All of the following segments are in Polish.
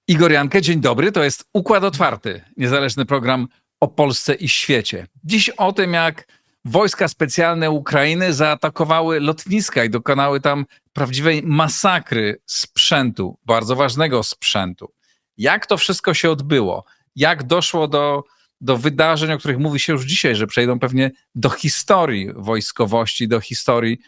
Igor Jankę, dzień dobry. To jest Układ Otwarty, niezależny program o Polsce i świecie. Dziś o tym, jak wojska specjalne Ukrainy zaatakowały lotniska i dokonały tam prawdziwej masakry sprzętu, bardzo ważnego sprzętu. Jak to wszystko się odbyło? Jak doszło do wydarzeń, o których mówi się już dzisiaj, że przejdą pewnie do historii wojskowości, do historii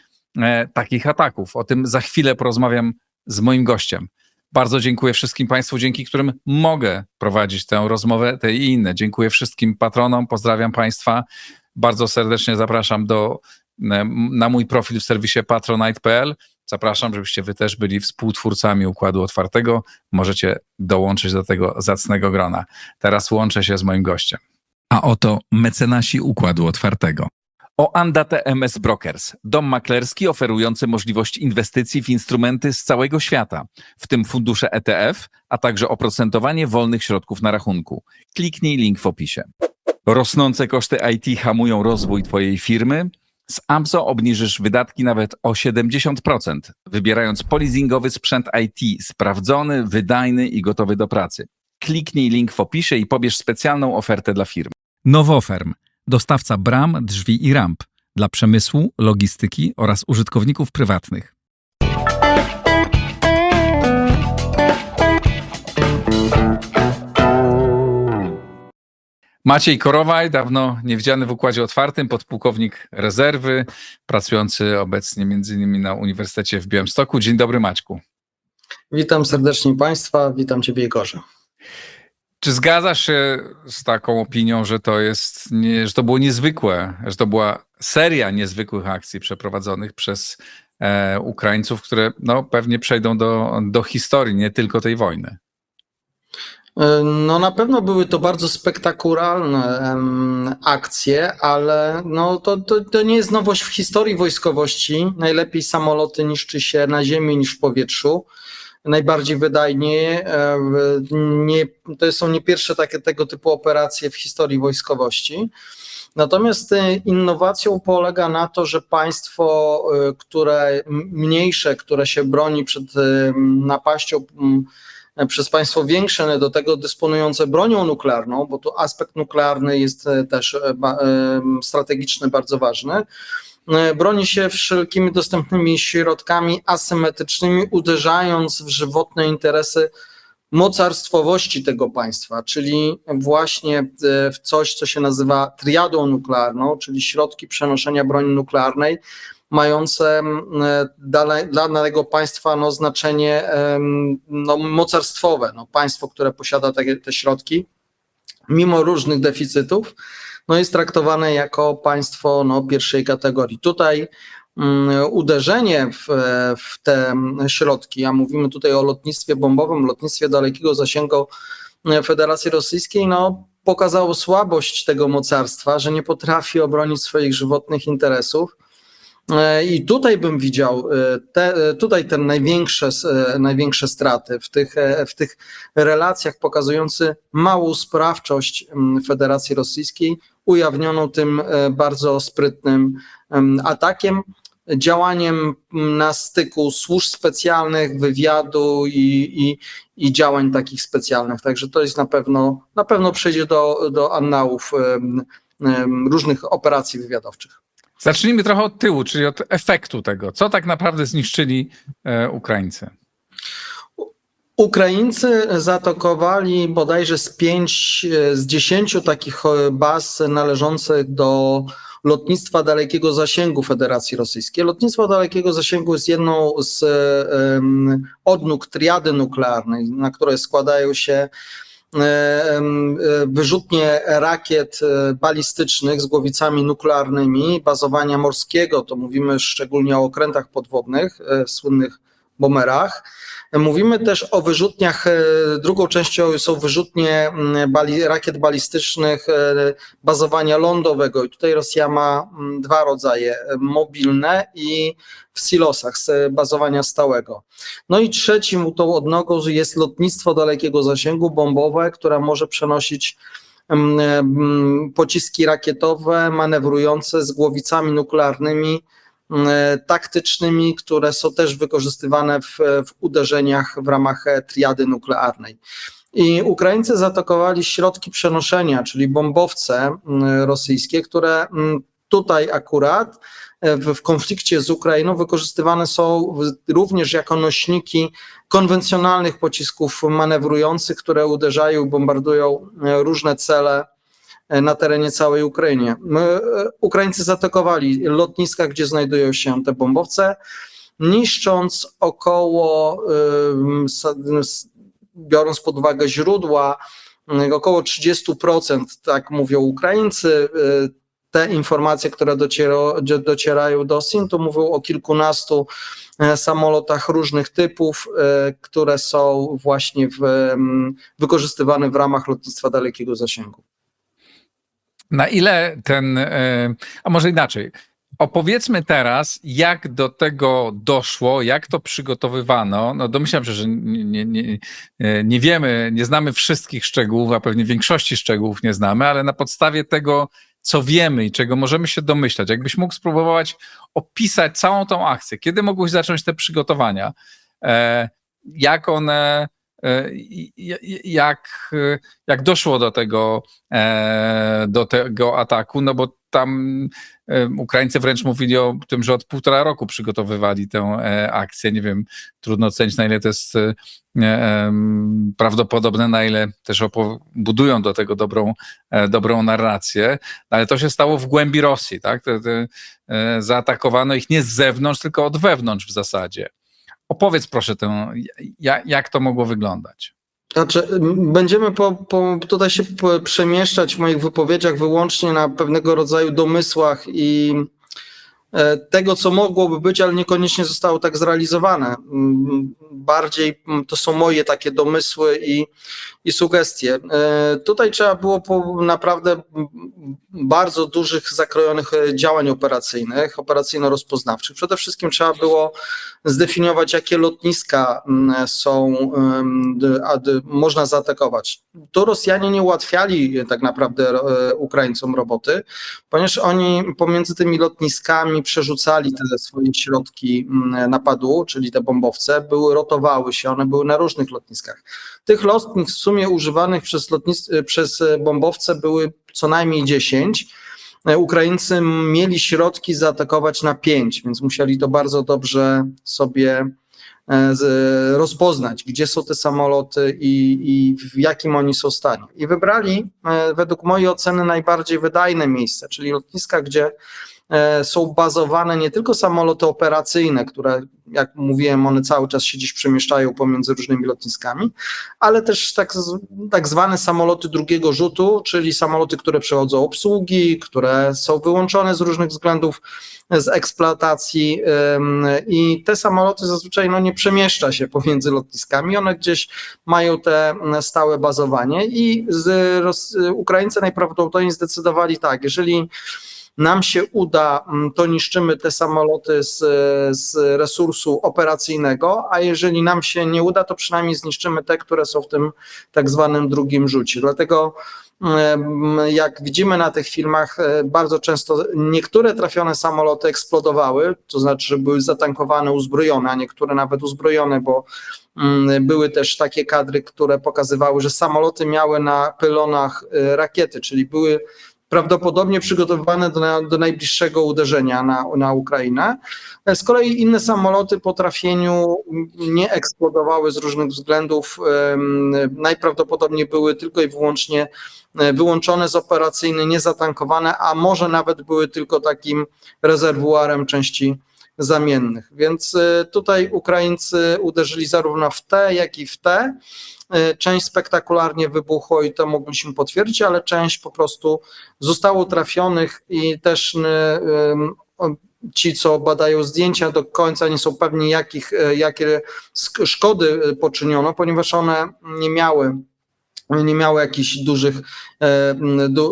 takich ataków. O tym za chwilę porozmawiam z moim gościem. Bardzo dziękuję wszystkim Państwu, dzięki którym mogę prowadzić tę rozmowę, te i inne. Dziękuję wszystkim patronom, pozdrawiam Państwa. Bardzo serdecznie zapraszam na mój profil w serwisie patronite.pl. Zapraszam, żebyście Wy też byli współtwórcami Układu Otwartego. Możecie dołączyć do tego zacnego grona. Teraz łączę się z moim gościem. A oto mecenasi Układu Otwartego. Oanda TMS Brokers, dom maklerski oferujący możliwość inwestycji w instrumenty z całego świata, w tym fundusze ETF, a także oprocentowanie wolnych środków na rachunku. Kliknij link w opisie. Rosnące koszty IT hamują rozwój Twojej firmy? Z AMZO obniżysz wydatki nawet o 70%, wybierając polizingowy sprzęt IT sprawdzony, wydajny i gotowy do pracy. Kliknij link w opisie i pobierz specjalną ofertę dla firm. Nowoferm. Dostawca bram, drzwi i ramp dla przemysłu, logistyki oraz użytkowników prywatnych. Maciej Korowaj, dawno niewidziany w Układzie Otwartym, podpułkownik rezerwy, pracujący obecnie m.in. na Uniwersytecie w Białymstoku. Dzień dobry, Maćku. Witam serdecznie Państwa, witam Ciebie, Igorze. Czy zgadzasz się z taką opinią, że że to było niezwykłe, że to była seria niezwykłych akcji przeprowadzonych przez Ukraińców, które pewnie przejdą do historii, nie tylko tej wojny? No na pewno były to bardzo spektakularne akcje, ale to nie jest nowość w historii wojskowości. Najlepiej samoloty niszczy się na ziemi niż w powietrzu. Najbardziej wydajnie. To są nie pierwsze tego typu operacje w historii wojskowości. Natomiast innowacją polega na to, że państwo, które się broni przed napaścią przez państwo większe, do tego dysponujące bronią nuklearną, bo tu aspekt nuklearny jest też strategiczny, bardzo ważny, broni się wszelkimi dostępnymi środkami asymetrycznymi, uderzając w żywotne interesy mocarstwowości tego państwa, czyli właśnie w coś, co się nazywa triadą nuklearną, czyli środki przenoszenia broni nuklearnej, mające dla danego państwa znaczenie mocarstwowe. Państwo, które posiada te środki, mimo różnych deficytów, jest traktowane jako państwo pierwszej kategorii. Tutaj uderzenie w te środki, a mówimy tutaj o lotnictwie bombowym, lotnictwie dalekiego zasięgu Federacji Rosyjskiej, pokazało słabość tego mocarstwa, że nie potrafi obronić swoich żywotnych interesów. I tutaj bym widział te największe straty w tych relacjach, pokazujące małą sprawczość Federacji Rosyjskiej, ujawnioną tym bardzo sprytnym atakiem, działaniem na styku służb specjalnych, wywiadu i działań takich specjalnych. Także to jest na pewno przejdzie do annałów różnych operacji wywiadowczych. Zacznijmy trochę od tyłu, czyli od efektu tego. Co tak naprawdę zniszczyli Ukraińcy? Ukraińcy zaatakowali bodajże z 10 takich baz należących do lotnictwa dalekiego zasięgu Federacji Rosyjskiej. Lotnictwo dalekiego zasięgu jest jedną z odnóg triady nuklearnej, na które składają się wyrzutnie rakiet balistycznych z głowicami nuklearnymi, bazowania morskiego, to mówimy szczególnie o okrętach podwodnych, słynnych bomberach. Mówimy też o wyrzutniach, drugą częścią są wyrzutnie rakiet balistycznych bazowania lądowego i tutaj Rosja ma dwa rodzaje, mobilne i w silosach z bazowania stałego. I trzecim tą odnogą jest lotnictwo dalekiego zasięgu bombowe, które może przenosić pociski rakietowe manewrujące z głowicami nuklearnymi taktycznymi, które są też wykorzystywane w uderzeniach w ramach triady nuklearnej. I Ukraińcy zaatakowali środki przenoszenia, czyli bombowce rosyjskie, które tutaj akurat w konflikcie z Ukrainą wykorzystywane są również jako nośniki konwencjonalnych pocisków manewrujących, które uderzają, bombardują różne cele na terenie całej Ukrainy. Ukraińcy zaatakowali lotniska, gdzie znajdują się te bombowce, niszcząc biorąc pod uwagę źródła, około 30%, tak mówią Ukraińcy. Te informacje, które docierają do SIN, to mówią o kilkunastu samolotach różnych typów, które są właśnie wykorzystywane w ramach lotnictwa dalekiego zasięgu. Na ile a może inaczej, opowiedzmy teraz, jak do tego doszło, jak to przygotowywano. No domyślam się, że nie wiemy, nie znamy wszystkich szczegółów, a pewnie większości szczegółów nie znamy, ale na podstawie tego, co wiemy i czego możemy się domyślać, jakbyś mógł spróbować opisać całą tą akcję, kiedy mogłeś zacząć te przygotowania, jak one, jak doszło do tego ataku, no bo tam Ukraińcy wręcz mówili o tym, że od 1,5 roku przygotowywali tę akcję. Nie wiem, trudno ocenić, na ile to jest prawdopodobne, na ile też budują do tego dobrą narrację, ale to się stało w głębi Rosji, tak? Zaatakowano ich nie z zewnątrz, tylko od wewnątrz w zasadzie. Opowiedz proszę jak to mogło wyglądać. Znaczy, będziemy tutaj się przemieszczać w moich wypowiedziach wyłącznie na pewnego rodzaju domysłach i tego, co mogłoby być, ale niekoniecznie zostało tak zrealizowane. Bardziej to są moje takie domysły i sugestie. Tutaj trzeba było naprawdę bardzo dużych, zakrojonych działań operacyjnych, operacyjno-rozpoznawczych. Przede wszystkim trzeba było zdefiniować, jakie lotniska można zaatakować. To Rosjanie nie ułatwiali tak naprawdę Ukraińcom roboty, ponieważ oni pomiędzy tymi lotniskami przerzucali te swoje środki napadu, czyli te bombowce, rotowały się, one były na różnych lotniskach. Tych lotnisk w sumie używanych przez bombowce były co najmniej 10. Ukraińcy mieli środki zaatakować na 5, więc musieli to bardzo dobrze sobie rozpoznać, gdzie są te samoloty i w jakim oni są stanie. I wybrali według mojej oceny najbardziej wydajne miejsce, czyli lotniska, gdzie są bazowane nie tylko samoloty operacyjne, które, jak mówiłem, one cały czas się gdzieś przemieszczają pomiędzy różnymi lotniskami, ale też tak zwane samoloty drugiego rzutu, czyli samoloty, które przechodzą obsługi, które są wyłączone z różnych względów z eksploatacji i te samoloty zazwyczaj nie przemieszcza się pomiędzy lotniskami, one gdzieś mają te stałe bazowanie i Ukraińcy najprawdopodobniej zdecydowali tak, jeżeli nam się uda, to niszczymy te samoloty z resursu operacyjnego, a jeżeli nam się nie uda, to przynajmniej zniszczymy te, które są w tym tak zwanym drugim rzucie. Dlatego jak widzimy na tych filmach, bardzo często niektóre trafione samoloty eksplodowały, to znaczy, że były zatankowane, uzbrojone, a niektóre nawet uzbrojone, bo były też takie kadry, które pokazywały, że samoloty miały na pylonach rakiety, czyli były prawdopodobnie przygotowywane do najbliższego uderzenia na Ukrainę. Z kolei inne samoloty po trafieniu nie eksplodowały z różnych względów. Najprawdopodobniej były tylko i wyłącznie wyłączone z operacyjnej, niezatankowane, a może nawet były tylko takim rezerwuarem części zamiennych. Więc tutaj Ukraińcy uderzyli zarówno w te, jak i w te. Część spektakularnie wybuchło i to mogliśmy potwierdzić, ale część po prostu zostało trafionych i też ci, co badają zdjęcia, do końca nie są pewni, jakie szkody poczyniono, ponieważ one nie miały jakichś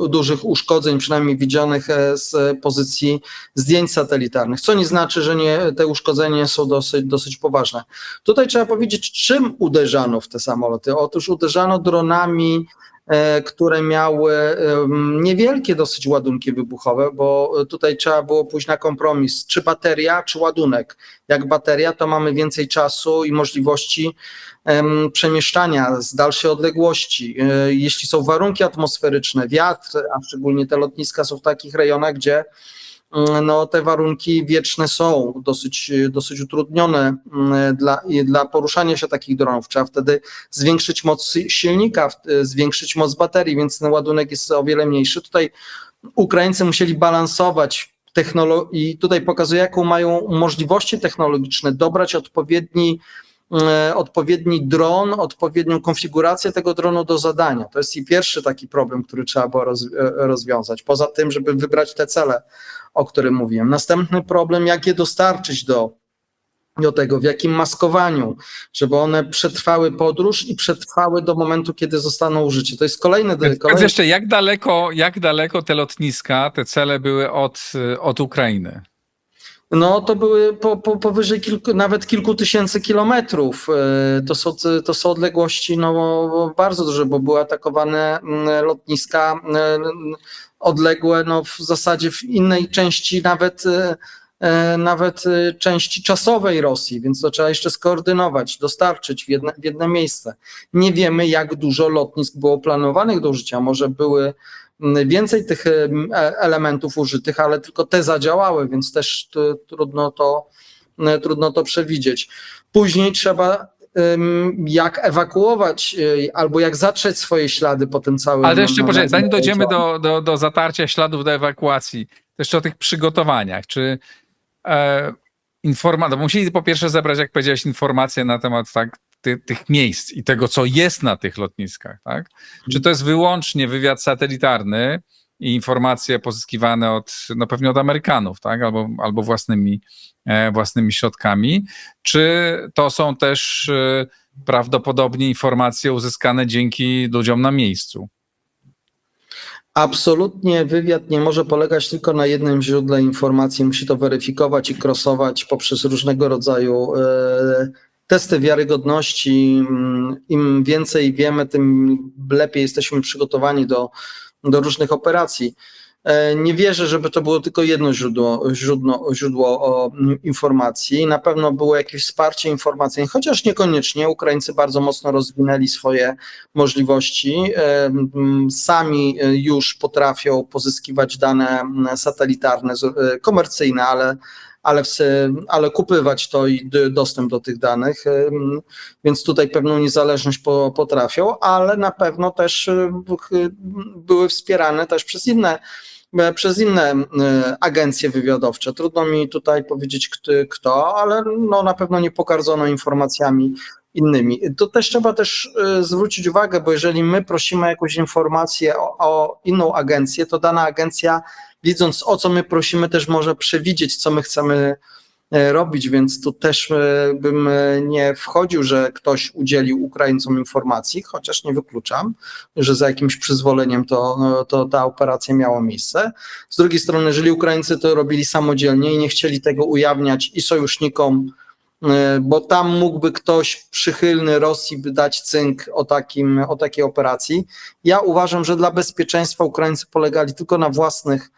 dużych uszkodzeń, przynajmniej widzianych z pozycji zdjęć satelitarnych, co nie znaczy, że te uszkodzenia są dosyć poważne. Tutaj trzeba powiedzieć, czym uderzano w te samoloty. Otóż uderzano dronami które miały niewielkie dosyć ładunki wybuchowe, bo tutaj trzeba było pójść na kompromis, czy bateria, czy ładunek. Jak bateria, to mamy więcej czasu i możliwości przemieszczania z dalszej odległości. Jeśli są warunki atmosferyczne, wiatr, a szczególnie te lotniska są w takich rejonach, gdzie no, te warunki wieczne są dosyć utrudnione dla poruszania się takich dronów. Trzeba wtedy zwiększyć moc silnika, zwiększyć moc baterii, więc ten ładunek jest o wiele mniejszy. Tutaj Ukraińcy musieli balansować i tutaj pokazuje, jaką mają możliwości technologiczne, dobrać odpowiedni dron, odpowiednią konfigurację tego dronu do zadania. To jest i pierwszy taki problem, który trzeba było rozwiązać. Poza tym, żeby wybrać te cele, o których mówiłem. Następny problem, jak je dostarczyć do tego, w jakim maskowaniu, żeby one przetrwały podróż i przetrwały do momentu, kiedy zostaną użyte. To jest kolejny... Więc jeszcze, jak daleko te lotniska, te cele były od Ukrainy? No to były powyżej nawet kilku tysięcy kilometrów. To są odległości no, bardzo duże, bo były atakowane lotniska odległe no, w zasadzie w innej części nawet części czasowej Rosji, więc to trzeba jeszcze skoordynować, dostarczyć w jedno miejsce. Nie wiemy, jak dużo lotnisk było planowanych do użycia. Może były więcej tych elementów użytych, ale tylko te zadziałały, więc też trudno to przewidzieć. Później trzeba jak ewakuować albo jak zatrzeć swoje ślady po tym całym... Ale jeszcze poczekaj, zanim dojdziemy do zatarcia śladów, do ewakuacji, to jeszcze o tych przygotowaniach. Czy musieli po pierwsze zebrać, jak powiedziałeś, informacje na temat tych miejsc i tego, co jest na tych lotniskach, tak? Czy to jest wyłącznie wywiad satelitarny i informacje pozyskiwane pewnie od Amerykanów, tak? Albo własnymi środkami, czy to są też prawdopodobnie informacje uzyskane dzięki ludziom na miejscu? Absolutnie wywiad nie może polegać tylko na jednym źródle informacji, musi to weryfikować i crossować poprzez różnego rodzaju testy wiarygodności. Im więcej wiemy, tym lepiej jesteśmy przygotowani do różnych operacji. Nie wierzę, żeby to było tylko jedno źródło informacji. Na pewno było jakieś wsparcie informacyjne, chociaż niekoniecznie. Ukraińcy bardzo mocno rozwinęli swoje możliwości. Sami już potrafią pozyskiwać dane satelitarne, komercyjne, ale kupywać to i dostęp do tych danych, więc tutaj pewną niezależność potrafią, ale na pewno też były wspierane też przez inne agencje wywiadowcze. Trudno mi tutaj powiedzieć kto, ale no na pewno nie pogardzono informacjami innymi. To też trzeba zwrócić uwagę, bo jeżeli my prosimy o jakąś informację o inną agencję, to dana agencja, widząc o co my prosimy, też może przewidzieć, co my chcemy robić, więc tu też bym nie wchodził, że ktoś udzielił Ukraińcom informacji, chociaż nie wykluczam, że za jakimś przyzwoleniem to ta operacja miała miejsce. Z drugiej strony, jeżeli Ukraińcy to robili samodzielnie i nie chcieli tego ujawniać i sojusznikom, bo tam mógłby ktoś przychylny Rosji by dać cynk o takiej operacji. Ja uważam, że dla bezpieczeństwa Ukraińcy polegali tylko na własnych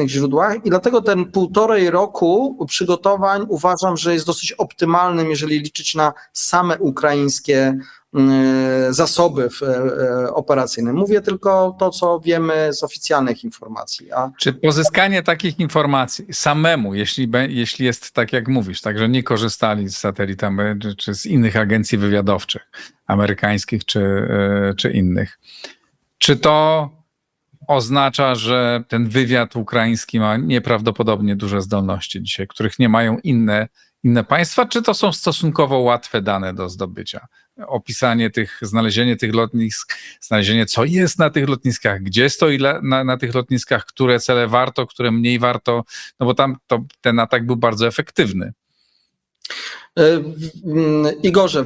źródłach i dlatego ten 1,5 roku przygotowań uważam, że jest dosyć optymalnym, jeżeli liczyć na same ukraińskie zasoby operacyjne. Mówię tylko to, co wiemy z oficjalnych informacji. Czy pozyskanie takich informacji samemu, jeśli jest tak, jak mówisz, tak, że nie korzystali z satelit czy z innych agencji wywiadowczych, amerykańskich czy innych, czy to oznacza, że ten wywiad ukraiński ma nieprawdopodobnie duże zdolności dzisiaj, których nie mają inne państwa, czy to są stosunkowo łatwe dane do zdobycia? Opisanie znalezienie tych lotnisk, znalezienie co jest na tych lotniskach, gdzie stoi na tych lotniskach, które cele warto, które mniej warto, no bo tam ten atak był bardzo efektywny. Igorze,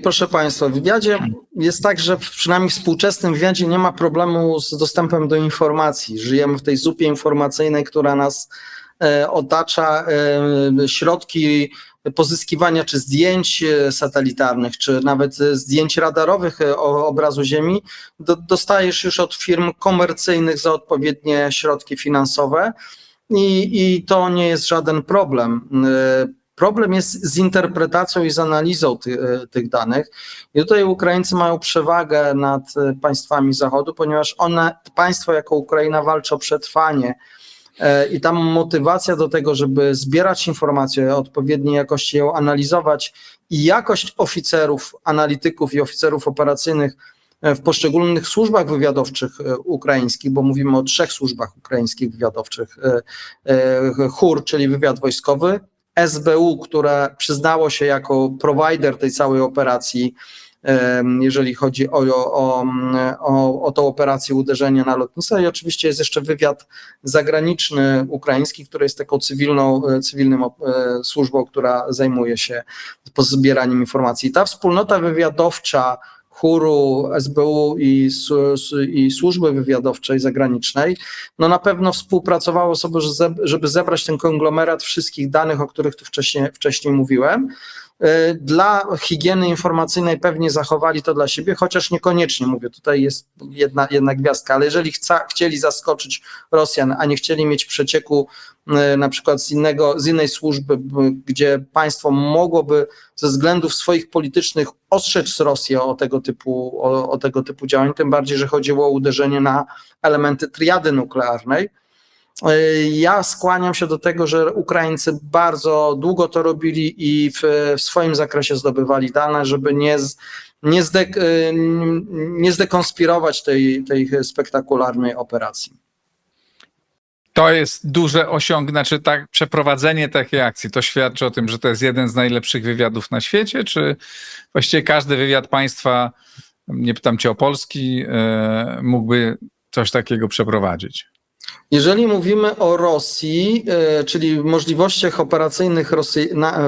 proszę Państwa, w wywiadzie jest tak, że przynajmniej w współczesnym wywiadzie nie ma problemu z dostępem do informacji. Żyjemy w tej zupie informacyjnej, która nas otacza. Środki pozyskiwania czy zdjęć satelitarnych, czy nawet zdjęć radarowych obrazu Ziemi, dostajesz już od firm komercyjnych za odpowiednie środki finansowe i to nie jest żaden problem. Problem jest z interpretacją i z analizą tych danych. I tutaj Ukraińcy mają przewagę nad państwami Zachodu, ponieważ państwo jako Ukraina walczy o przetrwanie i tam motywacja do tego, żeby zbierać informacje o odpowiedniej jakości, ją analizować i jakość oficerów, analityków i oficerów operacyjnych w poszczególnych służbach wywiadowczych ukraińskich, bo mówimy o 3 służbach ukraińskich wywiadowczych, CHUR, czyli wywiad wojskowy, SBU, które przyznało się jako prowajder tej całej operacji, jeżeli chodzi o tą operację uderzenia na lotnisko, i oczywiście jest jeszcze wywiad zagraniczny ukraiński, który jest taką cywilną służbą, która zajmuje się zbieraniem informacji. Ta wspólnota wywiadowcza CHUR-u, SBU i służby wywiadowczej zagranicznej, no na pewno współpracowało sobie, żeby zebrać ten konglomerat wszystkich danych, o których tu wcześniej mówiłem. Dla higieny informacyjnej pewnie zachowali to dla siebie, chociaż niekoniecznie, mówię, tutaj jest jedna gwiazdka, ale jeżeli chcieli zaskoczyć Rosjan, a nie chcieli mieć przecieku na przykład z innej służby, gdzie państwo mogłoby ze względów swoich politycznych ostrzec Rosję o tego typu działań, tym bardziej, że chodziło o uderzenie na elementy triady nuklearnej. Ja skłaniam się do tego, że Ukraińcy bardzo długo to robili i w swoim zakresie zdobywali dane, żeby nie zdekonspirować tej spektakularnej operacji. To jest duże osiągnięcie, tak, przeprowadzenie takiej akcji. To świadczy o tym, że to jest jeden z najlepszych wywiadów na świecie, czy właściwie każdy wywiad państwa, nie pytam cię o polski, mógłby coś takiego przeprowadzić? Jeżeli mówimy o Rosji, czyli możliwościach operacyjnych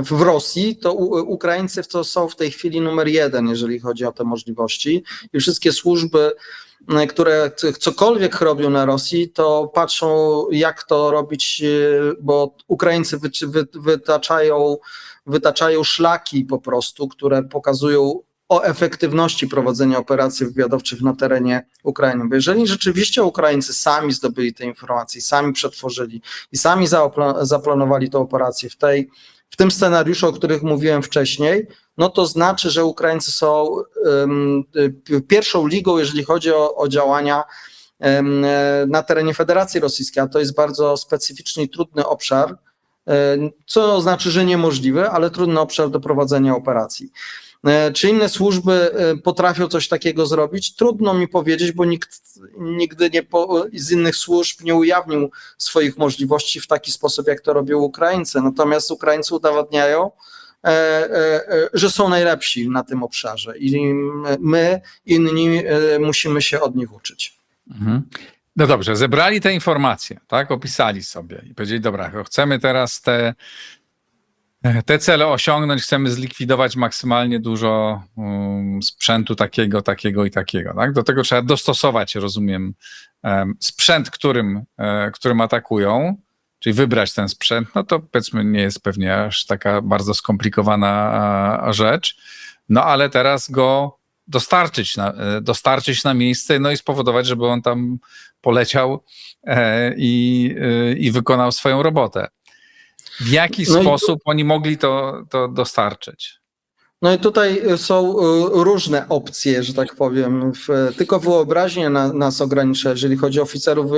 w Rosji, to Ukraińcy to są w tej chwili numer 1, jeżeli chodzi o te możliwości. I wszystkie służby, które cokolwiek robią na Rosji, to patrzą, jak to robić, bo Ukraińcy wytaczają szlaki po prostu, które pokazują o efektywności prowadzenia operacji wywiadowczych na terenie Ukrainy. Bo jeżeli rzeczywiście Ukraińcy sami zdobyli te informacje, sami przetworzyli i sami zaplanowali tę operację w tym scenariuszu, o których mówiłem wcześniej, no to znaczy, że Ukraińcy są pierwszą ligą, jeżeli chodzi o działania na terenie Federacji Rosyjskiej, a to jest bardzo specyficzny i trudny obszar, co znaczy, że niemożliwy, ale trudny obszar do prowadzenia operacji. Czy inne służby potrafią coś takiego zrobić? Trudno mi powiedzieć, bo nikt nigdy z innych służb nie ujawnił swoich możliwości w taki sposób, jak to robią Ukraińcy. Natomiast Ukraińcy udowadniają, że są najlepsi na tym obszarze i my, inni, musimy się od nich uczyć. Mhm. No dobrze, zebrali te informacje, tak? Opisali sobie i powiedzieli, dobra, chcemy teraz te cele osiągnąć, chcemy zlikwidować maksymalnie dużo sprzętu takiego i takiego. Tak? Do tego trzeba dostosować, rozumiem, sprzęt, którym atakują, czyli wybrać ten sprzęt, no to powiedzmy nie jest pewnie aż taka bardzo skomplikowana rzecz, no ale teraz go dostarczyć na miejsce, no i spowodować, żeby on tam poleciał i wykonał swoją robotę. W jaki sposób oni mogli to dostarczyć? No i tutaj są różne opcje, że tak powiem. Tylko wyobraźnia nas ogranicza. Jeżeli chodzi o oficerów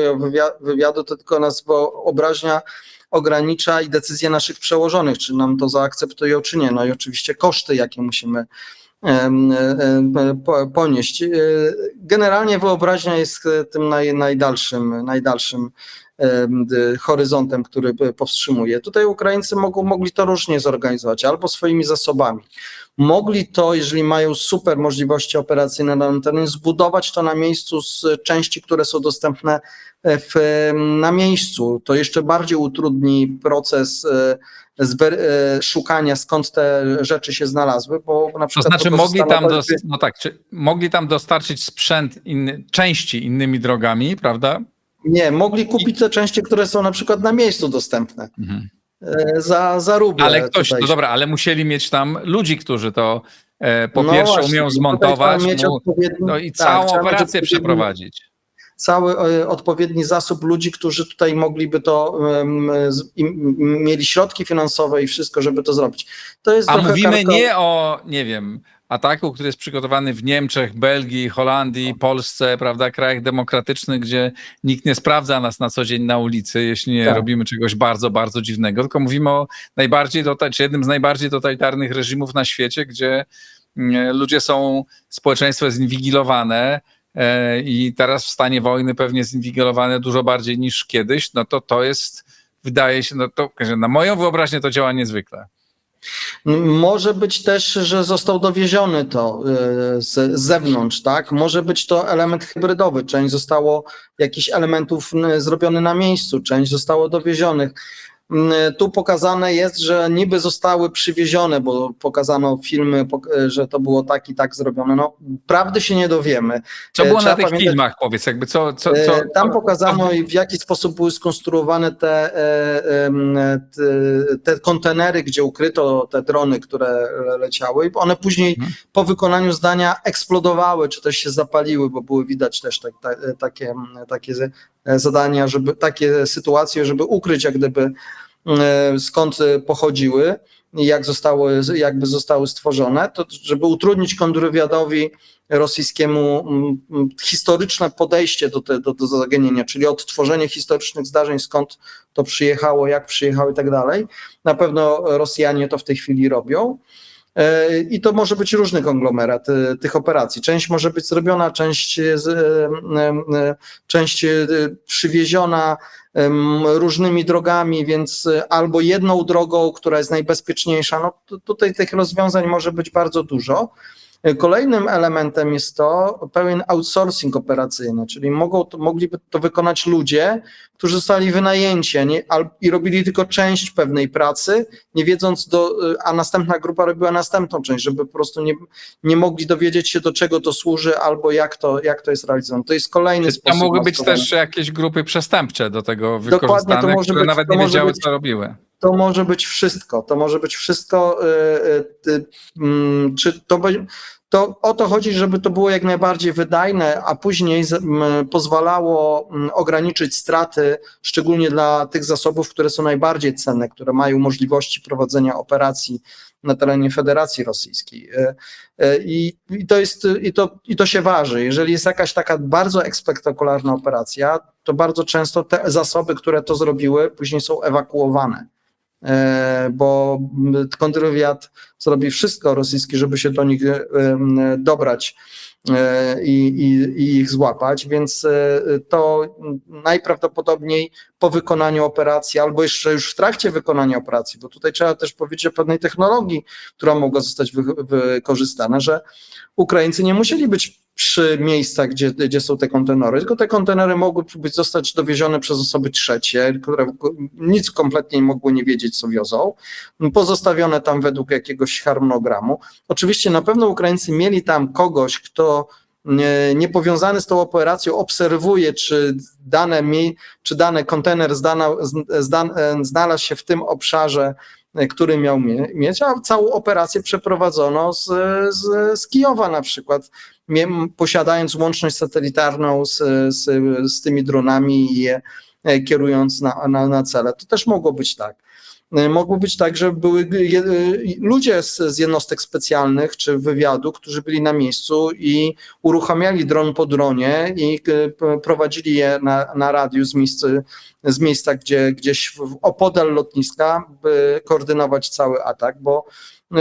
wywiadu, to tylko nas wyobraźnia ogranicza i decyzje naszych przełożonych, czy nam to zaakceptują, czy nie. No i oczywiście koszty, jakie musimy ponieść. Generalnie wyobraźnia jest tym najdalszym horyzontem, który powstrzymuje. Tutaj Ukraińcy mogli to różnie zorganizować, albo swoimi zasobami. Mogli to, jeżeli mają super możliwości operacyjne na danym terenie, zbudować to na miejscu z części, które są dostępne na miejscu. To jeszcze bardziej utrudni proces szukania, skąd te rzeczy się znalazły, bo na przykład... To znaczy mogli tam dostarczyć sprzęt, części innymi drogami, prawda? Nie, mogli kupić te części, które są na przykład na miejscu dostępne. za ruble. Ale ktoś, tutaj. no dobra, ale musieli mieć tam ludzi, którzy to po No pierwsze właśnie, umieją i tutaj zmontować, trzeba mieć no i tak, całą trzeba mieć operację przeprowadzić. cały odpowiedni zasób ludzi, którzy tutaj mogliby to, mieli środki finansowe i wszystko, żeby to zrobić. To jest A trochę mówimy nie o, nie wiem, ataku, który jest przygotowany w Niemczech, Belgii, Holandii, Polsce, prawda, krajach demokratycznych, gdzie nikt nie sprawdza nas na co dzień na ulicy, jeśli nie Tak. robimy czegoś bardzo, bardzo dziwnego, tylko mówimy o czy jednym z najbardziej totalitarnych reżimów na świecie, gdzie ludzie są, społeczeństwo jest inwigilowane i teraz w stanie wojny pewnie jest inwigilowane dużo bardziej niż kiedyś, no to jest, wydaje się, no to na moją wyobraźnię to działa niezwykle. Może być też, że został dowieziony to z zewnątrz, tak? Może być to element hybrydowy. Część zostało jakichś elementów zrobiony na miejscu, część zostało dowiezionych. Tu pokazane jest, że niby zostały przywiezione, bo pokazano filmy, że to było tak i tak zrobione. No, prawdy się nie dowiemy. Co było na tych pamiętać, filmach, powiedz, jakby tam pokazano i w jaki sposób były skonstruowane te kontenery, gdzie ukryto te drony, które leciały. I one później po wykonaniu zdania eksplodowały, czy też się zapaliły, bo były widać też takie zadania, takie sytuacje, żeby ukryć jak gdyby skąd pochodziły i jakby zostały stworzone, to żeby utrudnić kontrwywiadowi rosyjskiemu historyczne podejście do zagadnienia, czyli odtworzenie historycznych zdarzeń, skąd to przyjechało, jak przyjechało i tak dalej. Na pewno Rosjanie to w tej chwili robią. I to może być różny konglomerat tych operacji. Część może być zrobiona, część przywieziona różnymi drogami, więc albo jedną drogą, która jest najbezpieczniejsza. No, tutaj tych rozwiązań może być bardzo dużo. Kolejnym elementem jest to pewien outsourcing operacyjny, czyli mogliby to wykonać ludzie, którzy zostali wynajęci i robili tylko część pewnej pracy, nie wiedząc, a następna grupa robiła następną część, żeby po prostu nie mogli dowiedzieć się, do czego to służy albo jak to jest realizowane. To jest kolejny sposób. To mogły być też jakieś grupy przestępcze do tego Dokładnie, wykorzystane, które nawet nie wiedziały, co robiły. To może być wszystko. To o to chodzi, żeby to było jak najbardziej wydajne, a później pozwalało ograniczyć straty, szczególnie dla tych zasobów, które są najbardziej cenne, które mają możliwości prowadzenia operacji na terenie Federacji Rosyjskiej. I to się waży. Jeżeli jest jakaś taka bardzo spektakularna operacja, to bardzo często te zasoby, które to zrobiły, później są ewakuowane, bo kontrwywiad zrobi wszystko rosyjski, żeby się do nich dobrać i ich złapać, więc to najprawdopodobniej po wykonaniu operacji, albo jeszcze już w trakcie wykonania operacji, bo tutaj trzeba też powiedzieć o pewnej technologii, która mogła zostać wykorzystana, że Ukraińcy nie musieli być przy miejscach, gdzie są te kontenery, tylko te kontenery mogły zostać dowiezione przez osoby trzecie, które nic kompletnie mogły nie wiedzieć, co wiozą, pozostawione tam według jakiegoś harmonogramu. Oczywiście na pewno Ukraińcy mieli tam kogoś, kto niepowiązany z tą operacją obserwuje, czy dany kontener znalazł się w tym obszarze, który miał mieć, a całą operację przeprowadzono z Kijowa na przykład, posiadając łączność satelitarną z tymi dronami i je kierując na cele. To też mogło być tak. Mogło być tak, że były ludzie z jednostek specjalnych czy wywiadu, którzy byli na miejscu i uruchamiali dron po dronie i prowadzili je na radiu z miejsca gdzieś opodal lotniska, by koordynować cały atak, bo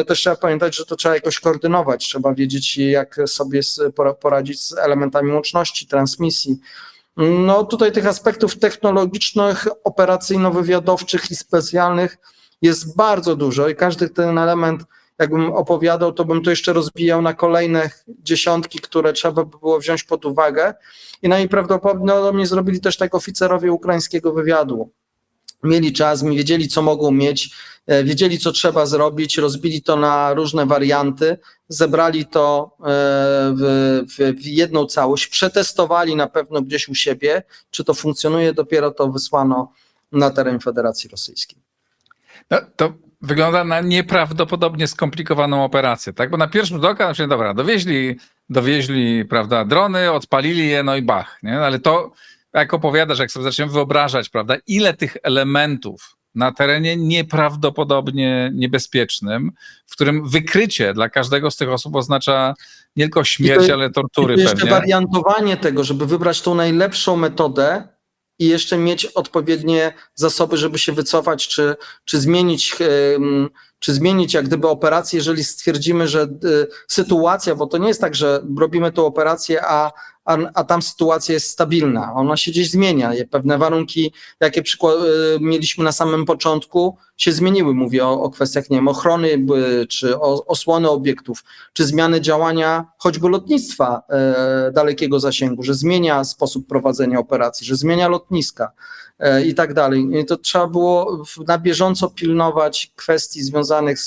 też trzeba pamiętać, że to trzeba jakoś koordynować, trzeba wiedzieć, jak sobie poradzić z elementami łączności, transmisji. No tutaj tych aspektów technologicznych, operacyjno-wywiadowczych i specjalnych jest bardzo dużo i każdy ten element, jakbym opowiadał, to bym to jeszcze rozbijał na kolejne dziesiątki, które trzeba by było wziąć pod uwagę i najprawdopodobniej zrobili też tak oficerowie ukraińskiego wywiadu. Mieli czas, wiedzieli, co mogą mieć, wiedzieli, co trzeba zrobić, rozbili to na różne warianty, zebrali to w jedną całość, przetestowali na pewno gdzieś u siebie, czy to funkcjonuje, dopiero to wysłano na teren Federacji Rosyjskiej. No, to wygląda na nieprawdopodobnie skomplikowaną operację, tak? Bo na pierwszy rzut oka, znaczy, dobra, dowieźli, prawda, drony, odpalili je, no i bach, nie? Ale to, jak opowiadasz, jak sobie zaczniemy wyobrażać, prawda, ile tych elementów na terenie nieprawdopodobnie niebezpiecznym, w którym wykrycie dla każdego z tych osób oznacza nie tylko śmierć, ale tortury I to jeszcze pewnie. wariantowanie tego, żeby wybrać tą najlepszą metodę i jeszcze mieć odpowiednie zasoby, żeby się wycofać, czy zmienić jak gdyby operację, jeżeli stwierdzimy, że sytuacja, bo to nie jest tak, że robimy tę operację, a tam sytuacja jest stabilna. Ona się gdzieś zmienia. Pewne warunki, jakie mieliśmy na samym początku, się zmieniły. Mówię o kwestiach, nie wiem, ochrony, czy osłony obiektów, czy zmiany działania choćby lotnictwa dalekiego zasięgu, że zmienia sposób prowadzenia operacji, że zmienia lotniska i tak dalej. I to trzeba było na bieżąco pilnować kwestii związanych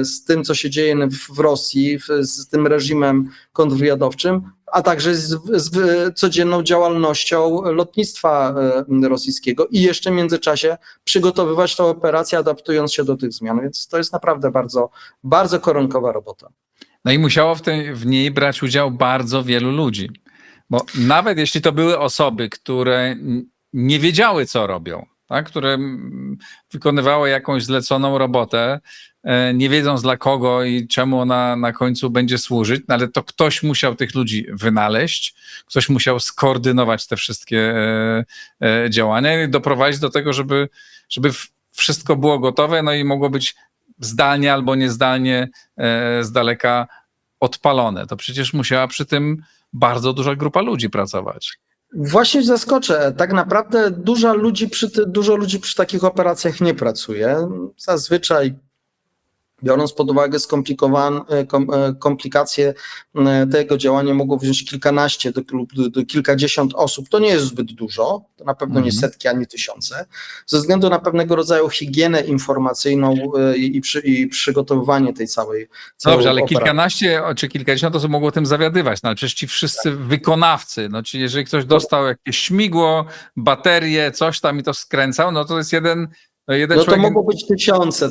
z tym, co się dzieje w Rosji, z tym reżimem kontrwywiadowczym, a także z codzienną działalnością lotnictwa rosyjskiego i jeszcze w międzyczasie przygotowywać tę operację, adaptując się do tych zmian. Więc to jest naprawdę bardzo, bardzo koronkowa robota. No i musiało w niej brać udział bardzo wielu ludzi. Bo nawet jeśli to były osoby, które nie wiedziały, co robią, tak? Które wykonywały jakąś zleconą robotę, nie wiedząc dla kogo i czemu ona na końcu będzie służyć, no ale to ktoś musiał tych ludzi wynaleźć, ktoś musiał skoordynować te wszystkie działania i doprowadzić do tego, żeby wszystko było gotowe, no i mogło być zdalnie albo niezdalnie z daleka odpalone. To przecież musiała przy tym bardzo duża grupa ludzi pracować. Właśnie zaskoczę. Tak naprawdę dużo ludzi przy takich operacjach nie pracuje. Zazwyczaj, biorąc pod uwagę komplikacje tego działania, mogło wziąć kilkanaście lub do kilkadziesiąt osób. To nie jest zbyt dużo, to na pewno nie setki ani tysiące, ze względu na pewnego rodzaju higienę informacyjną i przygotowywanie tej całej Dobrze, ale operacji. kilkanaście czy kilkadziesiąt osób mogło tym zawiodywać, no ale przecież ci wszyscy wykonawcy, no czyli jeżeli ktoś dostał jakieś śmigło, baterię, coś tam i to skręcał, no to jest jeden No człowiek...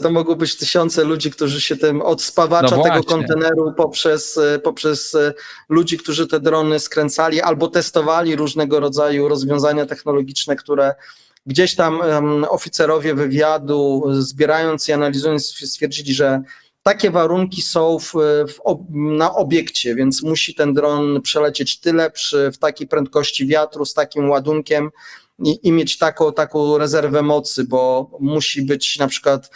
to mogło być tysiące ludzi, którzy się tym od spawacza tego konteneru poprzez ludzi, którzy te drony skręcali albo testowali różnego rodzaju rozwiązania technologiczne, które gdzieś tam oficerowie wywiadu, zbierając i analizując, stwierdzili, że takie warunki są na obiekcie, więc musi ten dron przelecieć tyle w takiej prędkości wiatru, z takim ładunkiem, i mieć taką rezerwę mocy, bo musi być na przykład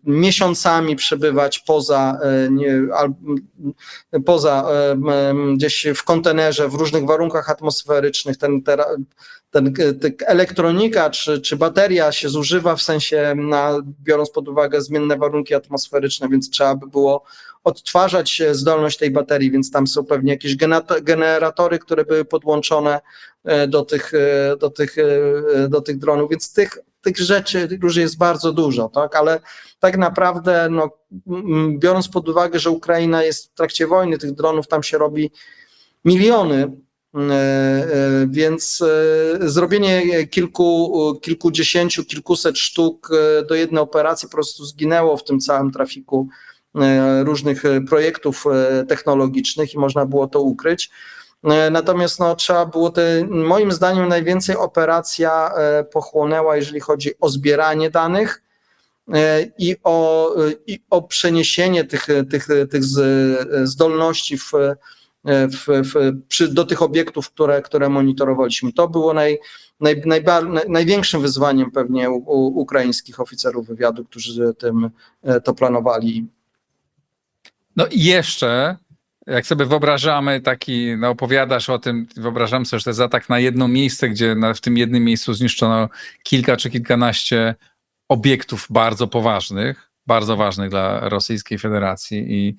miesiącami przebywać poza gdzieś w kontenerze, w różnych warunkach atmosferycznych. Elektronika czy bateria się zużywa, w sensie biorąc pod uwagę zmienne warunki atmosferyczne, więc trzeba by było odtwarzać zdolność tej baterii, więc tam są pewnie jakieś generatory, które były podłączone do tych dronów, więc tych rzeczy już jest bardzo dużo, tak? Ale tak naprawdę, no, biorąc pod uwagę, że Ukraina jest w trakcie wojny, tych dronów tam się robi miliony, więc zrobienie kilkudziesięciu, kilkuset sztuk do jednej operacji po prostu zginęło w tym całym trafiku różnych projektów technologicznych i można było to ukryć. Natomiast no, trzeba było moim zdaniem najwięcej operacja pochłonęła, jeżeli chodzi o zbieranie danych i o przeniesienie tych zdolności do tych obiektów, które monitorowaliśmy. To było największym wyzwaniem pewnie u ukraińskich oficerów wywiadu, którzy to planowali. No i jeszcze, jak sobie wyobrażamy no opowiadasz o tym, wyobrażam sobie, że to jest atak na jedno miejsce, gdzie w tym jednym miejscu zniszczono kilka czy kilkanaście obiektów bardzo poważnych, bardzo ważnych dla Rosyjskiej Federacji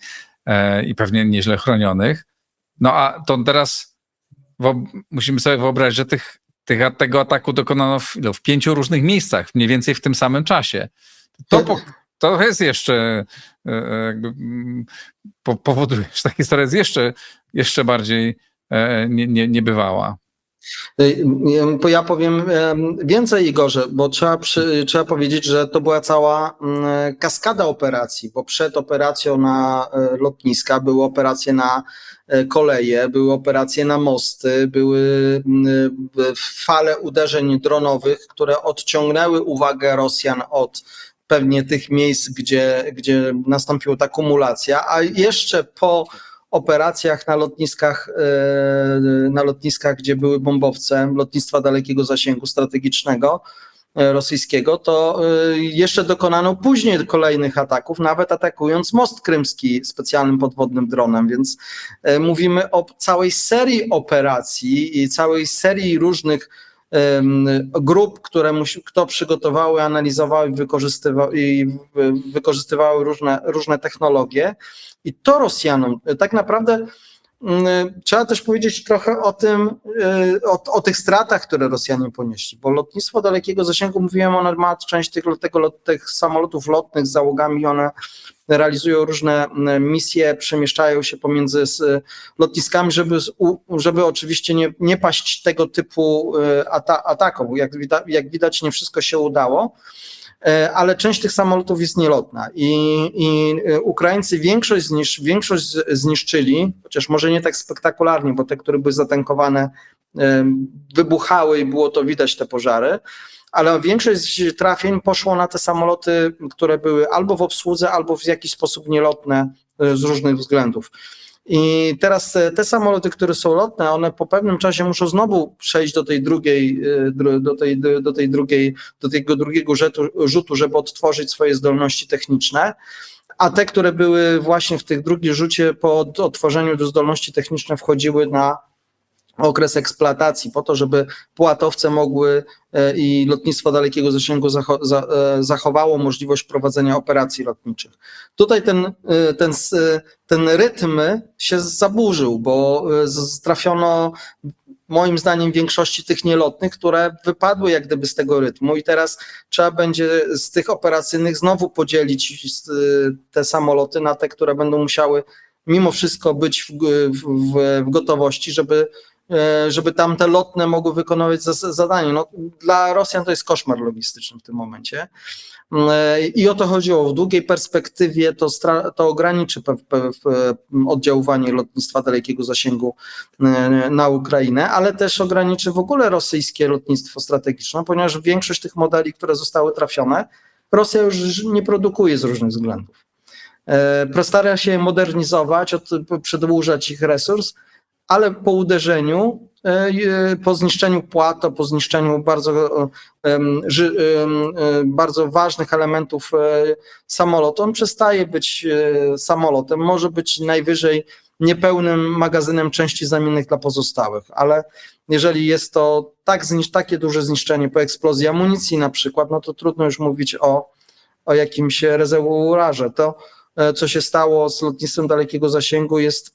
i pewnie nieźle chronionych. No a to teraz musimy sobie wyobrazić, że tego ataku dokonano w 5 różnych miejscach, mniej więcej w tym samym czasie. To jest jeszcze jakby powoduje, że ta historia jest jeszcze bardziej niebywała. Ja powiem więcej, Igorze, bo trzeba powiedzieć, że to była cała kaskada operacji, bo przed operacją na lotniska były operacje na koleje, były operacje na mosty, były fale uderzeń dronowych, które odciągnęły uwagę Rosjan od pewnie tych miejsc, gdzie nastąpiła ta kumulacja, a jeszcze po operacjach na lotniskach, gdzie były bombowce lotnictwa dalekiego zasięgu strategicznego rosyjskiego, to jeszcze dokonano później kolejnych ataków, nawet atakując most krymski specjalnym podwodnym dronem, więc mówimy o całej serii operacji i całej serii różnych grup, które przygotowały, analizowały i wykorzystywały różne technologie. I to Rosjanom tak naprawdę trzeba też powiedzieć trochę o tym, o tych stratach, które Rosjanie ponieśli, bo lotnictwo dalekiego zasięgu, mówiłem, one ma część tych samolotów lotnych z załogami, one realizują różne misje, przemieszczają się pomiędzy lotniskami, żeby oczywiście nie paść tego typu atakom. Jak widać, nie wszystko się udało, ale część tych samolotów jest nielotna i Ukraińcy większość zniszczyli, chociaż może nie tak spektakularnie, bo te, które były zatankowane, wybuchały i było to widać, te pożary, ale większość trafień poszło na te samoloty, które były albo w obsłudze, albo w jakiś sposób nielotne z różnych względów. I teraz te samoloty, które są lotne, one po pewnym czasie muszą znowu przejść do tego drugiego rzutu, żeby odtworzyć swoje zdolności techniczne, a te, które były właśnie w tych drugim rzucie po odtworzeniu do zdolności techniczne, wchodziły na okres eksploatacji po to, żeby płatowce mogły i lotnictwo dalekiego zasięgu zachowało możliwość prowadzenia operacji lotniczych. Tutaj ten rytm się zaburzył, bo trafiono moim zdaniem większości tych nielotnych, które wypadły jak gdyby z tego rytmu i teraz trzeba będzie z tych operacyjnych znowu podzielić te samoloty na te, które będą musiały mimo wszystko być w gotowości, żeby tam te lotne mogły wykonywać zadanie. No, dla Rosjan to jest koszmar logistyczny w tym momencie i o to chodziło. W długiej perspektywie to ograniczy oddziaływanie lotnictwa dalekiego zasięgu na Ukrainę, ale też ograniczy w ogóle rosyjskie lotnictwo strategiczne, ponieważ większość tych modeli, które zostały trafione, Rosja już nie produkuje z różnych względów. Stara się modernizować, przedłużać ich resurs, ale po uderzeniu, po zniszczeniu płato, po zniszczeniu bardzo ważnych elementów samolotu, on przestaje być samolotem, może być najwyżej niepełnym magazynem części zamiennych dla pozostałych, ale jeżeli jest to takie duże zniszczenie po eksplozji amunicji na przykład, no to trudno już mówić o jakimś rezerwuarze. To, co się stało z lotnictwem dalekiego zasięgu, jest,